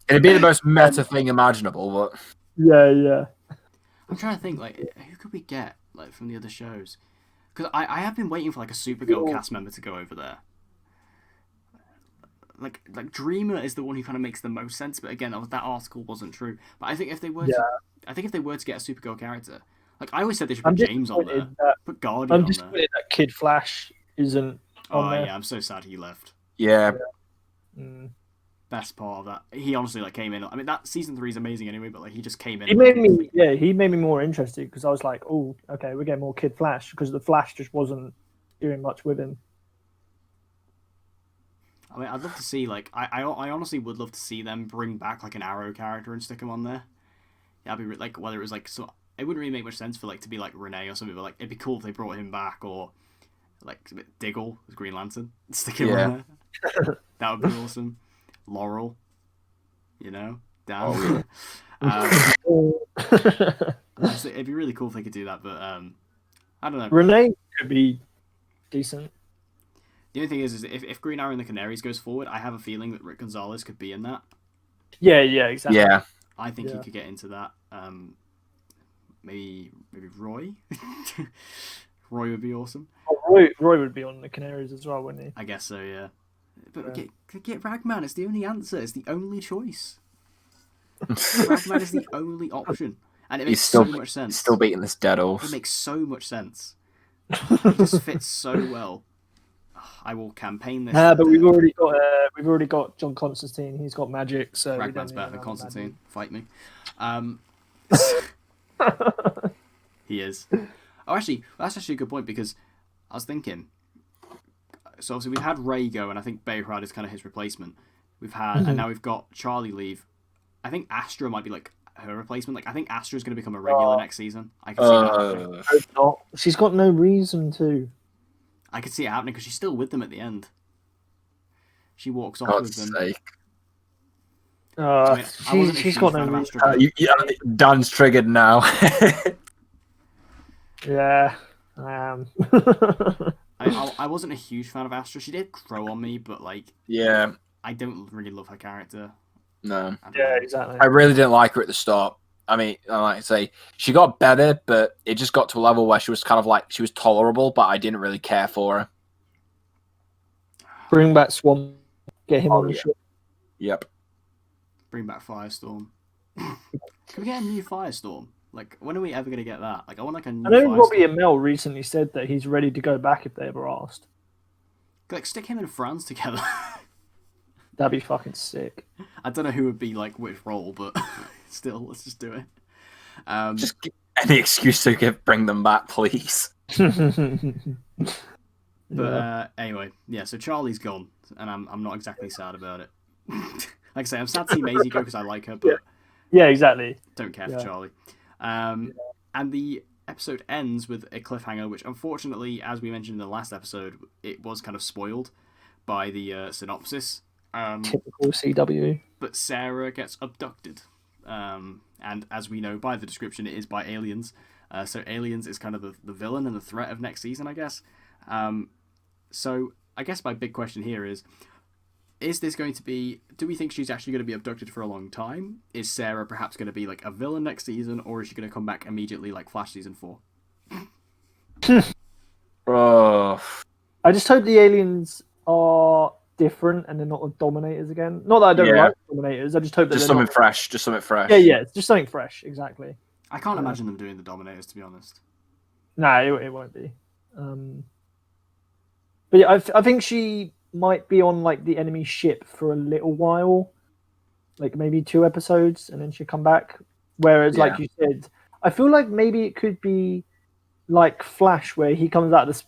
It'd be the most meta thing imaginable, but Yeah. I'm trying to think, like, who could we get, like, from the other shows? Because I have been waiting for, like, a Supergirl cast member to go over there. Like Dreamer is the one who kind of makes the most sense, but again, that article wasn't true. But I think if they were to get a Supergirl character, like I always said they should put James on there, put Guardian I'm on there. disappointed that Kid Flash isn't on there. Yeah, I'm so sad he left. yeah. Best part of that, he honestly like came in. I mean, that season 3 is amazing anyway, but like he just came in. He made me more interested because I was like, oh, okay, we're getting more Kid Flash because the Flash just wasn't doing much with him. I mean, I'd love to see, like, I honestly would love to see them bring back, like, an Arrow character and stick him on there. Yeah, I'd be, like, whether it was, like, so, it wouldn't really make much sense for, like, to be, like, Renee or something, but, like, it'd be cool if they brought him back, or, like, Diggle as Green Lantern, stick him on there. That would be awesome. Laurel, you know? Dan. It'd be really cool if they could do that, but, I don't know. Renee could be decent. The only thing is if Green Arrow and the Canaries goes forward, I have a feeling that Rick Gonzalez could be in that. Yeah, exactly. Yeah. I think he could get into that. Maybe Roy. Roy would be awesome. Oh, Roy would be on the Canaries as well, wouldn't he? I guess so, yeah. But get Ragman. It's the only answer. It's the only choice. Ragman is the only option, and it makes so much sense. Still beating this dead horse. It makes so much sense. It just fits so well. I will campaign this. But we've already got John Constantine. He's got magic, so Ragman's better than Constantine. Fight me. He is. Oh, actually, that's actually a good point because I was thinking. So obviously we've had Ray go, and I think Behrad is kind of his replacement. We've had, and now we've got Charlie leave. I think Astra might be like her replacement. Like I think Astra is going to become a regular next season. I can see that happening. She's got no reason to. I could see it happening because she's still with them at the end. She walks off with them. Sake. She's got no reason. Dan's triggered now. Yeah, I am. I wasn't a huge fan of Astra. She did grow on me, but like, yeah, I don't really love her character. No. Yeah, exactly. I really didn't like her at the start. I mean, like I say, she got better, but it just got to a level where she was kind of like, she was tolerable, but I didn't really care for her. Bring back Swamp, get him on the ship. Yep. Bring back Firestorm. Can we get a new Firestorm? Like, when are we ever going to get that? Like, I want like a new I know Firestorm. Robbie Amell recently said that he's ready to go back if they ever asked. Like, stick him and Franz together. That'd be fucking sick. I don't know who would be like which role, but still, let's just do it. Just give any excuse to bring them back, please. But anyway, yeah. So Charlie's gone, and I'm not exactly sad about it. Like I say, I'm sad to see Maisie go because I like her, but yeah, exactly. Don't care for Charlie. And the episode ends with a cliffhanger, which unfortunately, as we mentioned in the last episode, it was kind of spoiled by the synopsis. Typical CW. But Sarah gets abducted. And as we know by the description, it is by aliens. So aliens is kind of the villain and the threat of next season, I guess. So I guess my big question here is this going to be... Do we think she's actually going to be abducted for a long time? Is Sarah perhaps going to be like a villain next season? Or is she going to come back immediately like Flash Season 4? I just hope the aliens are different and they're not the Dominators again. Not that I don't like Dominators. I just hope that just something fresh. Just something fresh. Yeah, it's just something fresh. Exactly. I can't imagine them doing the Dominators, to be honest. No, it won't be. But yeah, I think she might be on like the enemy ship for a little while, like maybe 2 episodes, and then she'll come back. Whereas, like you said, I feel like maybe it could be like Flash, where he comes out of the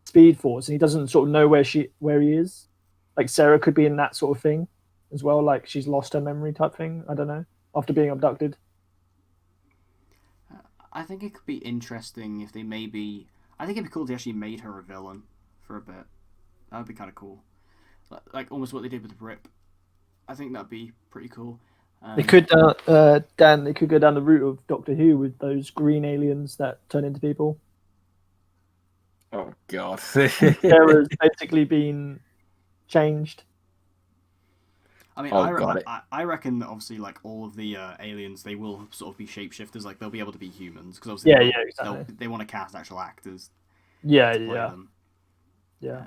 Speed Force and he doesn't sort of know where he is. Like Sarah could be in that sort of thing as well, like she's lost her memory type thing. I don't know, after being abducted. I think it could be interesting if they maybe... I think it'd be cool if they actually made her a villain for a bit. That would be kind of cool. Like almost what they did with Rip. I think that'd be pretty cool. They could, Dan, they could go down the route of Doctor Who with those green aliens that turn into people. Oh, God. Sarah's basically been changed. I mean, I reckon that obviously, like all of the aliens, they will sort of be shapeshifters. Like they'll be able to be humans because obviously, exactly. they want to cast actual actors. Yeah, to play them. Yeah.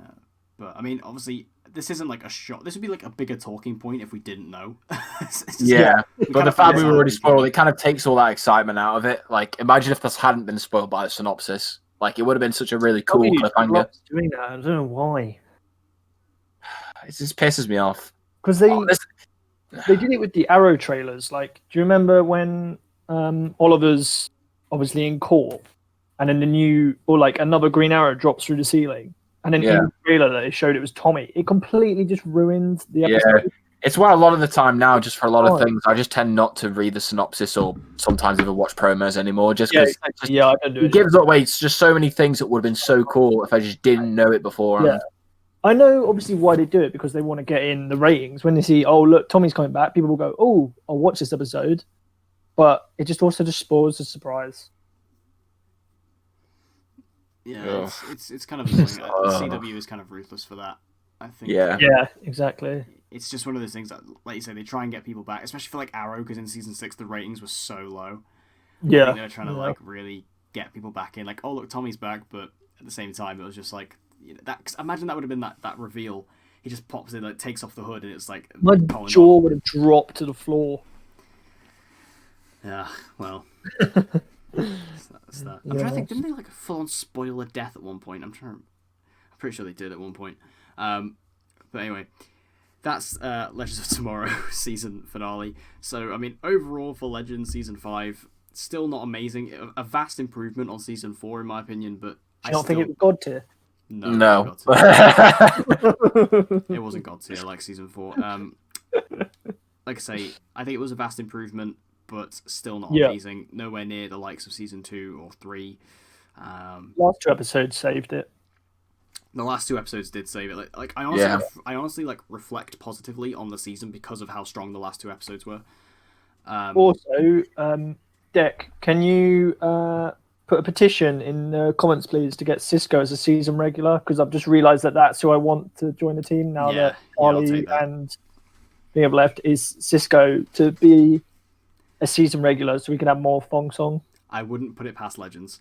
But I mean, obviously, this isn't like a shot. This would be like a bigger talking point if we didn't know. But the fact we were already spoiled, it kind of takes all that excitement out of it. Like, imagine if this hadn't been spoiled by the synopsis. Like, it would have been such a really cool cliffhanger. Doing that, I don't know why. It just pisses me off because they did it with the Arrow trailers. Like, do you remember when Oliver's obviously in court, and then another Green Arrow drops through the ceiling, and then in the trailer that they showed it was Tommy. It completely just ruined the episode. Yeah. It's why a lot of the time now, just for a lot of things, I just tend not to read the synopsis or sometimes even watch promos anymore. Just because I don't do it. It gives away just so many things that would have been so cool if I just didn't know it before. Yeah. I know obviously why they do it, because they want to get in the ratings. When they see, oh look, Tommy's coming back, people will go, oh, I'll watch this episode. But it just also just spoils the surprise. Yeah, it's kind of annoying. CW is kind of ruthless for that, I think. Yeah, exactly. It's just one of those things that, like you say, they try and get people back, especially for like Arrow, because in season 6 the ratings were so low. Yeah, I think they're trying to like really get people back in. Like, oh look, Tommy's back, but at the same time, it was just like that. Cause imagine that would have been that reveal. He just pops in, like takes off the hood, and it's like my jaw would have dropped to the floor. Yeah, well. That's that. I'm trying to think. Didn't they like full on spoil a death at one point? I'm pretty sure they did at one point. But anyway, that's Legends of Tomorrow season finale. So I mean, overall for Legends season 5, still not amazing. A vast improvement on season 4 in my opinion, but I don't think it was God tier. No. It wasn't God tier like season 4. Like I say, I think it was a vast improvement, but still not amazing. Nowhere near the likes of season 2 or 3. Last 2 episodes saved it. The last 2 episodes did save it. Like I honestly like reflect positively on the season because of how strong the last 2 episodes were. Also, Deck, can you put a petition in the comments, please, to get Cisco as a season regular? Because I've just realised that's who I want to join the team now that Charlie and Being have left. Is Cisco to be a season regular so we can have more Fong Song? I wouldn't put it past Legends.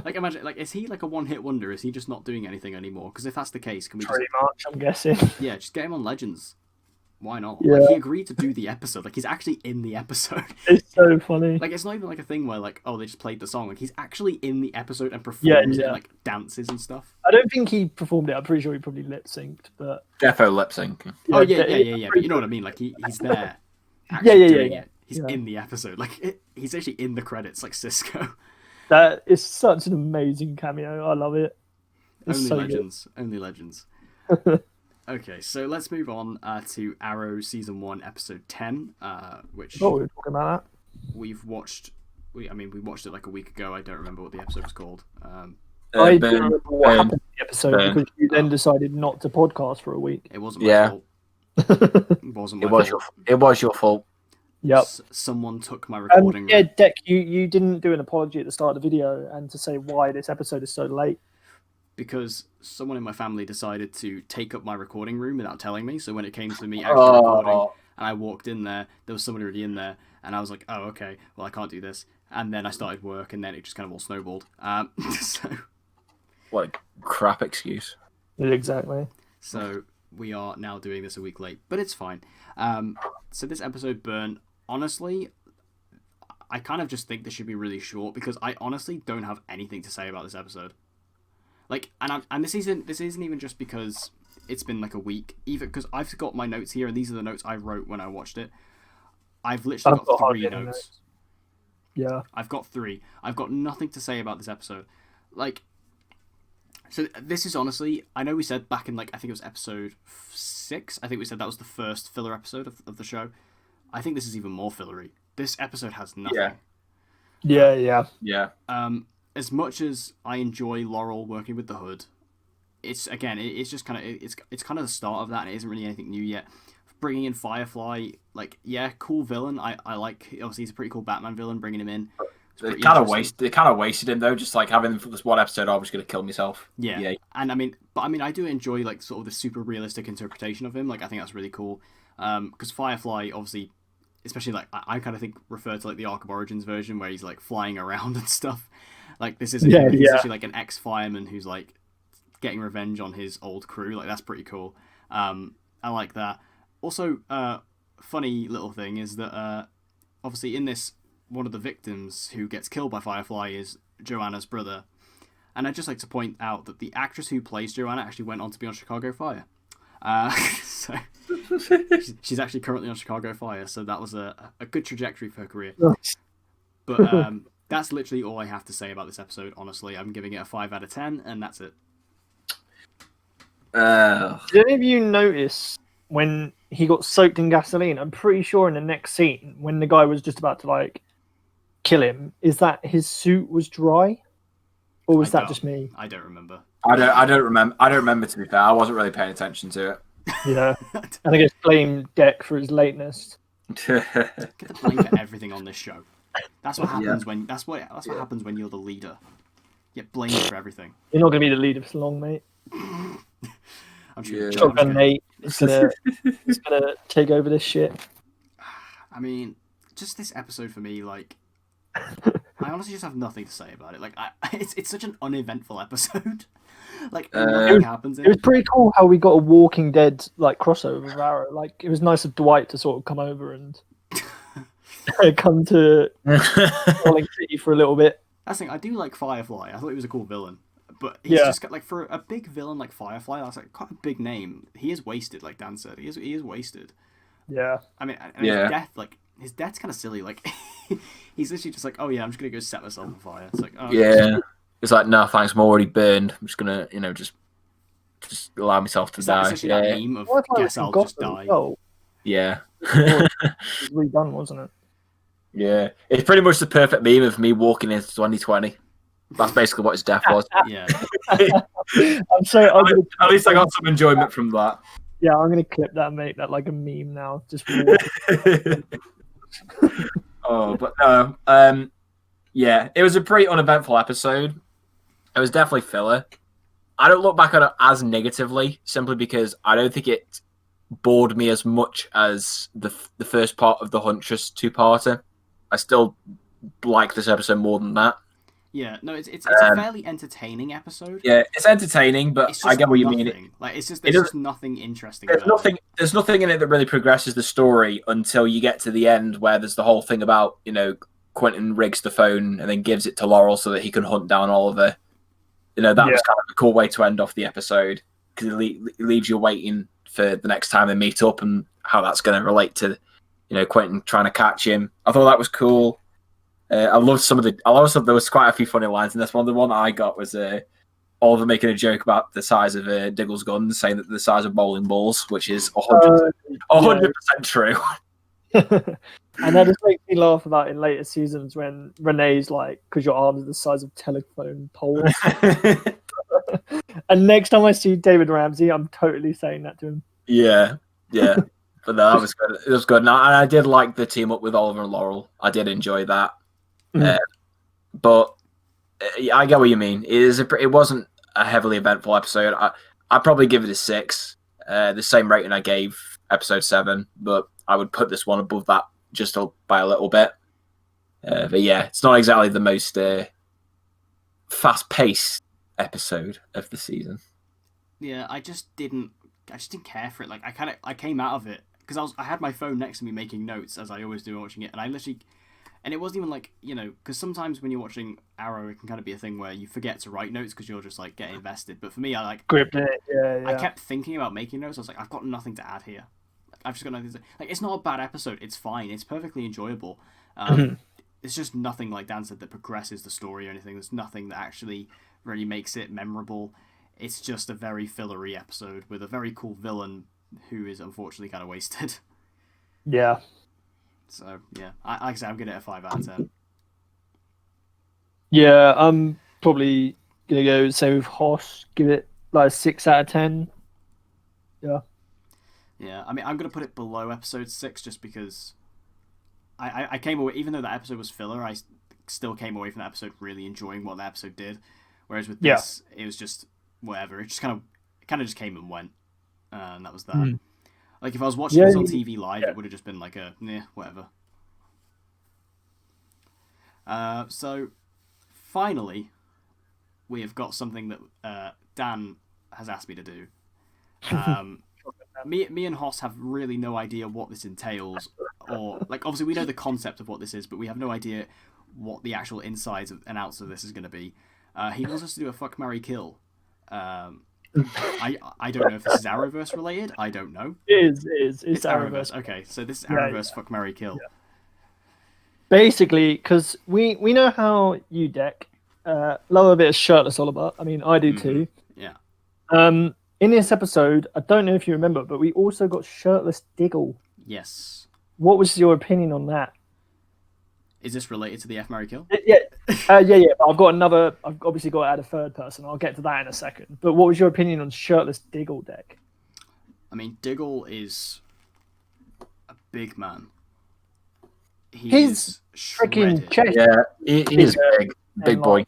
Like imagine, like is he like a one-hit wonder? Is he just not doing anything anymore? Because if that's the case, can we pretty much? I'm guessing. Yeah, just get him on Legends. Why not? Yeah. Like he agreed to do the episode. Like he's actually in the episode. It's so funny. Like it's not even like a thing where like, oh, they just played the song. Like he's actually in the episode and performs it, and, like dances and stuff. I don't think he performed it. I'm pretty sure he probably lip synced, but defo lip sync. Yeah, But you know what I mean? Like he's there. Yeah. He's in the episode. Like he's actually in the credits, like Cisco. That is such an amazing cameo. I love it. It's Only legends. Okay, so let's move on to Arrow season 1, episode 10, which we were talking about that. We watched it like a week ago. I don't remember what the episode was called. I don't remember what happened in the episode because you then decided not to podcast for a week. It wasn't my fault. It wasn't my fault. It was your fault. Yep. Someone took my recording. Yeah, Deck, you didn't do an apology at the start of the video and to say why this episode is so late. Because someone in my family decided to take up my recording room without telling me. So when it came to me actually recording, and I walked in there was someone already in there, and I was like, oh, okay, well, I can't do this. And then I started work, and then it just kind of all snowballed. So what a crap excuse. Exactly. So we are now doing this a week late, but it's fine. So this episode, Burn, honestly, I kind of just think this should be really short because I honestly don't have anything to say about this episode. Like, and this isn't even just because it's been like a week, even because I've got my notes here, and these are the notes I wrote when I watched it. I've literally got 3 notes. Yeah. I've got 3. I've got nothing to say about this episode. Like, so this is honestly, I know we said back in, like, I think it was episode 6, I think we said that was the first filler episode of the show. I think this is even more fillery. This episode has nothing. Yeah. As much as I enjoy Laurel working with the Hood, it's just kind of it's kind of the start of that, and it isn't really anything new yet. Bringing in Firefly, like, yeah, cool villain. I like, obviously he's a pretty cool Batman villain. Bringing him in, They kind of wasted him though. Just like having him for this one episode, I was going to kill myself. Yeah. And I do enjoy like sort of the super realistic interpretation of him. Like I think that's really cool. Because Firefly, obviously, especially like I kind of think refer to like the Ark of Origins version where he's like flying around and stuff. Like this isn't he's actually like an ex-fireman who's like getting revenge on his old crew. Like that's pretty cool. I like that. Also, funny little thing is that obviously in this, one of the victims who gets killed by Firefly is Joanna's brother. And I'd just like to point out that the actress who plays Joanna actually went on to be on Chicago Fire. So she's actually currently on Chicago Fire, so that was a good trajectory for her career. But that's literally all I have to say about this episode, honestly. I'm giving it a 5 out of 10, and that's it. Did any of you notice when he got soaked in gasoline? I'm pretty sure in the next scene, when the guy was just about to like kill him, is that his suit was dry, or was that just me? I don't remember. I don't remember. To be fair, I wasn't really paying attention to it. Yeah, and I guess blame Deck for his lateness. Get the blame for everything on this show. That's what happens when happens when you're the leader. You get blamed for everything. You're not gonna be the leader for long, mate. I'm sure. Shotgun Nate is gonna take over this shit. I mean, just this episode for me, like, I honestly just have nothing to say about it. Like, it's such an uneventful episode. Like, nothing happens. It was pretty cool how we got a Walking Dead like crossover with Arrow. Like, it was nice of Dwight to sort of come over and come to Falling City for a little bit. That's the thing. I do like Firefly. I thought he was a cool villain. But he's just got, like, for a big villain like Firefly, that's like quite a big name. He is wasted, like Dan said. He is wasted. Yeah. I mean, his death's kind of silly. Like, he's literally just like, oh yeah, I'm just gonna go set myself on fire. It's like, oh, yeah. It's like, no, thanks, I'm already burned. I'm just gonna, just allow myself to die. That meme of guess I'll just die. Yeah. It was redone, wasn't it? Yeah. It's pretty much the perfect meme of me walking into 2020. That's basically what his death was. Yeah. I'm sorry. At least I got some enjoyment from that. Yeah, I'm gonna clip that and make that like a meme now. Just Oh, but no. Yeah, it was a pretty uneventful episode. It was definitely filler. I don't look back on it as negatively, simply because I don't think it bored me as much as the first part of the Huntress two-parter. I still like this episode more than that. Yeah, no, it's a fairly entertaining episode. Yeah, it's entertaining, but I get what you mean. Like, there's just nothing interesting. There's nothing in it that really progresses the story until you get to the end, where there's the whole thing about Quentin rigs the phone and then gives it to Laurel so that he can hunt down Oliver. That was kind of a cool way to end off the episode, because it leaves you waiting for the next time they meet up and how that's going to relate to Quentin trying to catch him. I thought that was cool. I loved there was quite a few funny lines in this one. The one I got was Oliver making a joke about the size of Diggle's guns, saying that they're the size of bowling balls, which is 100% true. And that just makes me laugh about in later seasons when Renee's like, because your arms are the size of telephone poles. And next time I see David Ramsey, I'm totally saying that to him. Yeah. But no, that was good. It was good. And I did like the team up with Oliver and Laurel. I did enjoy that. But I get what you mean. It wasn't a heavily eventful episode. I'd probably give it a 6. The same rating I gave episode 7, but I would put this one above that just by a little bit. But yeah, it's not exactly the most fast-paced episode of the season. Yeah, I just didn't care for it. Like, I came out of it because I had my phone next to me making notes, as I always do watching it, and I literally, and it wasn't even like, because sometimes when you're watching Arrow, it can kind of be a thing where you forget to write notes because you're just like getting invested. But for me, I gripped it. Yeah. I kept thinking about making notes. I was like, I've got nothing to add here. I've just got nothing to say. Like, it's not a bad episode. It's fine. It's perfectly enjoyable. It's just nothing, like Dan said, that progresses the story or anything. There's nothing that actually really makes it memorable. It's just a very fillery episode with a very cool villain who is unfortunately kind of wasted. Yeah. So, yeah. Like I said, I'm giving it a 5 out of 10. Yeah, I'm probably going to go same with Hoss. Give it like a 6 out of 10. Yeah. Yeah, I mean, I'm going to put it below episode 6 just because I came away, even though that episode was filler, still came away from the episode really enjoying what the episode did. Whereas with this, it was just whatever. It just kind of just came and went, and that was that. Mm. Like if I was watching this on TV live, it would have just been like whatever. So finally, we have got something that Dan has asked me to do. Me and Hoss have really no idea what this entails, or like obviously we know the concept of what this is, but we have no idea what the actual insides and outs of this is going to be. He wants us to do a fuck, marry, kill. I don't know if this is Arrowverse related. I don't know. It's Arrowverse. Okay, so this is Arrowverse fuck, marry, kill. Yeah. Basically, because we know how you deck love a bit of shirtless Oliver. I mean, I do too. Yeah. In this episode, I don't know if you remember, but we also got shirtless Diggle. Yes. What was your opinion on that? Is this related to the F, marry, kill? Yeah. But I've got another. I've obviously got to add a third person. I'll get to that in a second. But what was your opinion on shirtless Diggle deck? I mean, Diggle is a big man. His freaking chest. Yeah, he is big boy.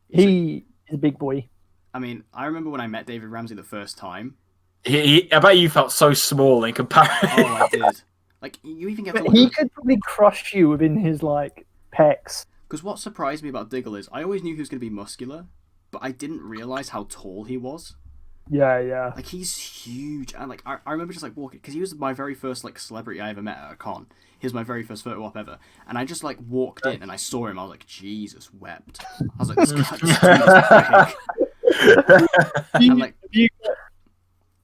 He is a big boy. I mean, I remember when I met David Ramsey the first time. I bet you felt so small in comparison. Oh, I did. Like you even get to He could probably crush you within his like pecs. Because what surprised me about Diggle is I always knew he was going to be muscular, but I didn't realize how tall he was. Yeah. Like he's huge, and like I remember just like walking because he was my very first like celebrity I ever met at a con. He was my very first photo op ever, and I just like walked in and I saw him. I was like, Jesus wept. I was like, this guy is big.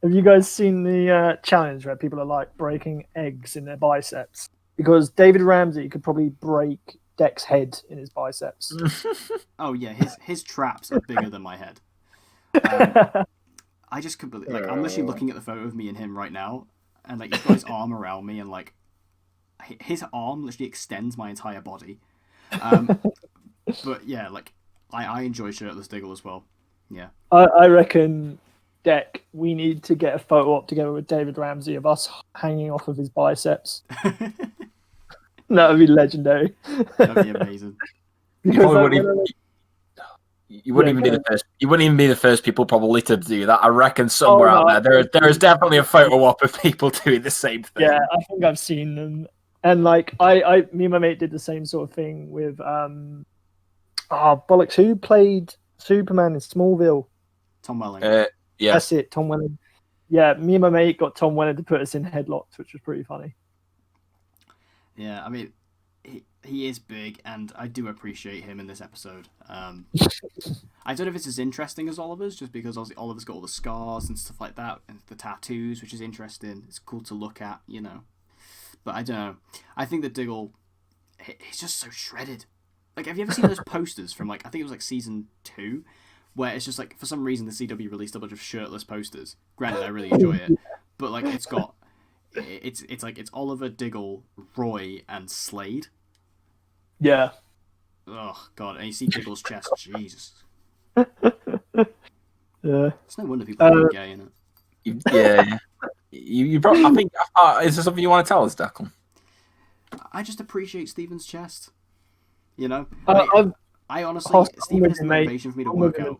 Have you guys seen the challenge where people are like breaking eggs in their biceps? Because David Ramsey could probably break Deck's head in his biceps. Oh yeah, his traps are bigger than my head. I just couldn't believe. Like I'm literally looking at the photo of me and him right now, and like he's got his arm around me, and like his arm literally extends my entire body. But yeah, like I enjoy shirtless Diggle as well. Yeah. I reckon, Deck, we need to get a photo op together with David Ramsey of us hanging off of his biceps. That would be legendary. That'd be amazing. You wouldn't even be the first. You wouldn't even be the first people probably to do that. I reckon somewhere out there is definitely a photo op of people doing the same thing. Yeah, I think I've seen them. And like me and my mate did the same sort of thing with bollocks. Who played Superman in Smallville? Tom Welling. Yeah, that's it. Tom Welling. Yeah, me and my mate got Tom Welling to put us in headlocks, which was pretty funny. Yeah, I mean, he is big, and I do appreciate him in this episode. I don't know if it's as interesting as Oliver's, just because Oliver's got all the scars and stuff like that, and the tattoos, which is interesting. It's cool to look at, you know. But I don't know. I think that Diggle, he's just so shredded. Like, have you ever seen those posters from, like, I think it was, like, season 2, where it's just, like, for some reason the CW released a bunch of shirtless posters. Granted, I really enjoy it. But, like, it's got... It's like, it's Oliver, Diggle, Roy, and Slade. Yeah. Oh, God. And you see Diggle's chest. Jesus. Yeah. It's no wonder people are gay, in it. Yeah. You brought, I think, is there something you want to tell us, Declan? I just appreciate Stephen's chest. You know? I honestly, Stephen is the motivation for me to work out.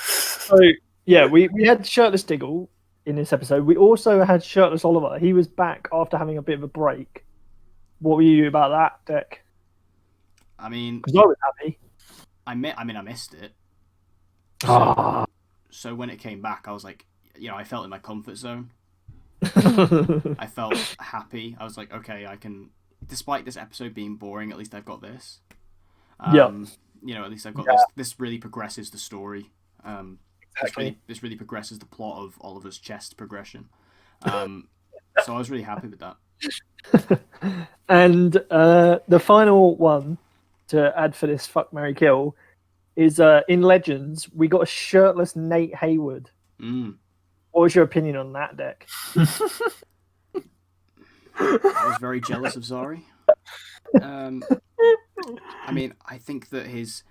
So, yeah, we had shirtless Diggle in this episode. We also had shirtless Oliver. He was back after having a bit of a break. What were you about that, Deck? I mean... Because I was happy. I missed it. So when it came back, I was like, you know, I felt in my comfort zone. I felt happy. I was like, okay, I can... Despite this episode being boring, at least I've got this. You know, at least I've got this. This really progresses the story. Exactly. This really progresses the plot of Oliver's chest progression. So I was really happy with that. And the final one to add for this fuck, marry, kill is in Legends, we got a shirtless Nate Hayward. What was your opinion on that, Deck? I was very jealous of Zari. I mean, I think that he's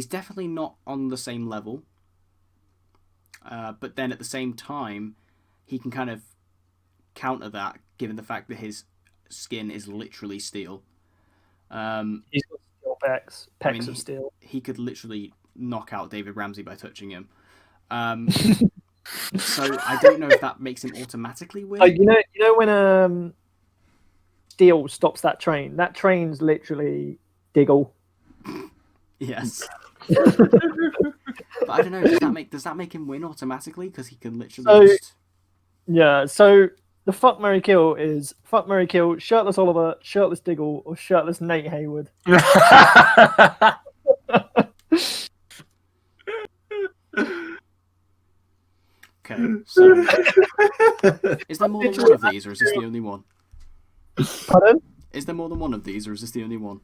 definitely not on the same level. But then at the same time, he can kind of counter that, given the fact that his skin is literally steel. He's got steel pecs, pecs of steel. He could literally knock out David Ramsey by touching him. So I don't know if that makes him automatically win. You know when Steel stops that train. That train's literally Diggle. Yes. But I don't know. Does that make him win automatically? Because he can literally just... Yeah. So the fuck, marry, kill is fuck, marry, kill, shirtless Oliver, shirtless Diggle, or shirtless Nate Hayward. Okay. So is there more than one of these, or is this the only one? Pardon? Is there more than one of these, or is this the only one?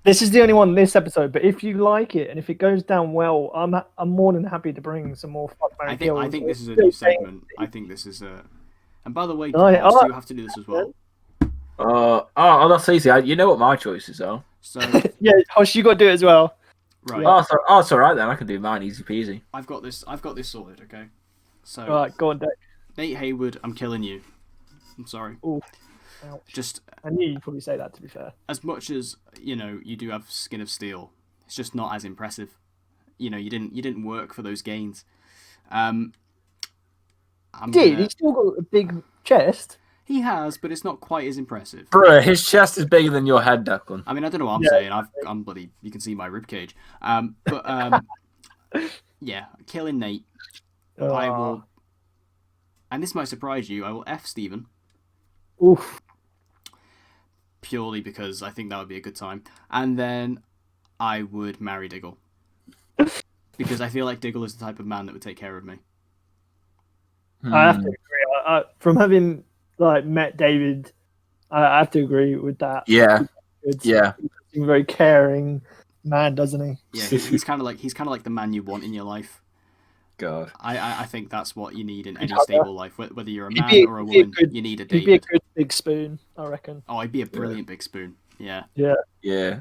This is the only one in this episode, but if you like it and if it goes down well, I'm more than happy to bring some more fuck, marry, kill. I think this is a new segment. I think this is a... And by the way, do you have to do this as well? That's easy. You know what my choices are. So yeah, Hosh, you got to do it as well. Right. Oh, it's all right then. I can do mine easy peasy. I've got this sorted. Okay. So All right, go on, Deck. Nate Hayward, I'm killing you. I'm sorry. Ooh, ouch. Just I knew you'd probably say that. To be fair, as much as you do have skin of steel, it's just not as impressive. You didn't work for those gains. He's still got a big chest. He has, but it's not quite as impressive. Bro, his chest is bigger than your head, Declan. I mean, I don't know what I'm saying. I'm bloody. You can see my ribcage. Yeah, killing Nate. I will, and this might surprise you. I will F Steven. Oof. Purely because I think that would be a good time, and then I would marry Diggle because I feel like Diggle is the type of man that would take care of me. I have to agree. From having met David, I have to agree with that. Yeah, He's yeah. a very caring man, doesn't he? Yeah, he's kind of like the man you want in your life. God, I think that's what you need in any stable life. Whether you're a man or a woman, you need a David. He'd be a good big spoon, I reckon. Oh, he'd be a brilliant big spoon. Yeah. Yeah.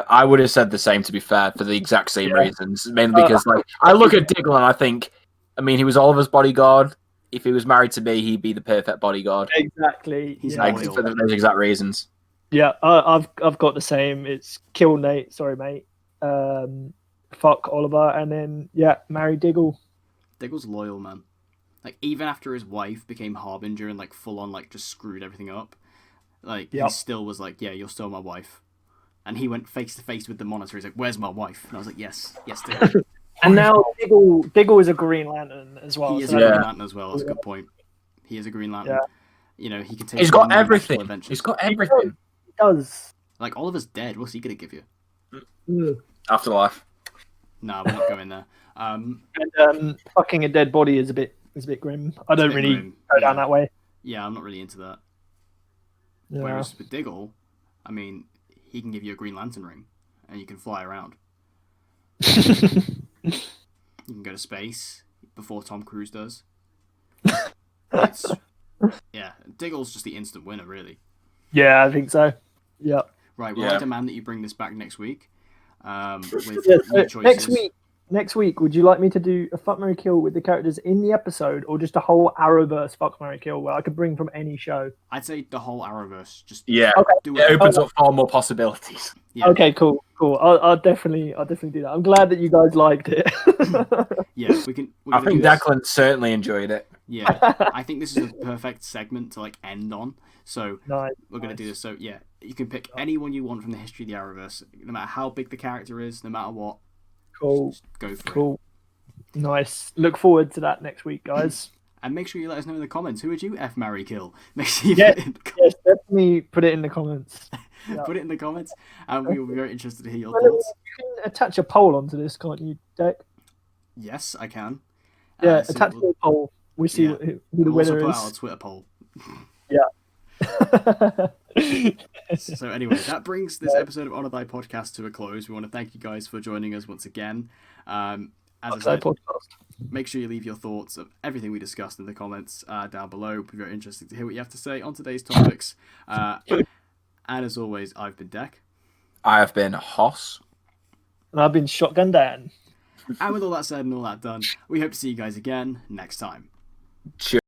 I would have said the same, to be fair, for the exact same reasons. Mainly because, I look at Diggle and I think, I mean, he was Oliver's bodyguard. If he was married to me, he'd be the perfect bodyguard. Exactly. He's for those exact reasons. Yeah, I've got the same. It's kill Nate. Sorry, mate. Fuck Oliver, and then marry Diggle. Diggle's loyal, man. Even after his wife became Harbinger and full on just screwed everything up, he still was yeah, you're still my wife. And he went face to face with the Monitor. He's like, "Where's my wife?" And I was like, "Yes, Diggle." And now Diggle is a Green Lantern as well. He is a Green Lantern as well. That's a good point. He is a Green Lantern. Yeah. He can take. He's got everything. He's got everything. He does. Oliver's dead. What's he gonna give you? Afterlife. No, we're not going there. And fucking a dead body is a bit grim. I don't really go down that way. Yeah, I'm not really into that. Yeah. Whereas with Diggle, I mean, he can give you a Green Lantern ring, and you can fly around. You can go to space before Tom Cruise does. Diggle's just the instant winner, really. Yeah, I think so. Yeah. Right, well, I demand that you bring this back next week. With new choices. Next week, would you like me to do a fuck, marry, kill with the characters in the episode, or just a whole Arrowverse fuck, marry, kill where I could bring from any show? I'd say the whole Arrowverse. Just it opens up far more possibilities. Yeah. Okay, cool. I'll definitely do that. I'm glad that you guys liked it. Yeah, I think Declan certainly enjoyed it. Yeah, I think this is a perfect segment to end on. So we're gonna do this. So yeah, you can pick anyone you want from the history of the Arrowverse, no matter how big the character is, no matter what. Cool. Just go for it. Cool. Nice. Look forward to that next week, guys. And make sure you let us know in the comments, who would you F, marry, kill? Make sure you yes, definitely put it in the comments. Put it in the comments, and we will be very interested to hear your thoughts. You can attach a poll onto this, can't you, Deck? Yes, I can. Yeah, attach a poll. We see who the winner also is. put out a Twitter poll. So anyway, that brings this episode of Honor Thy Podcast to a close. We want to thank you guys for joining us once again. As I said, make sure you leave your thoughts of everything we discussed in the comments down below. It'll be very interesting to hear what you have to say on today's topics. And as always, I've been Deck. I have been Hoss. And I've been Shotgun Dan. And with all that said and all that done, we hope to see you guys again next time. Cheers.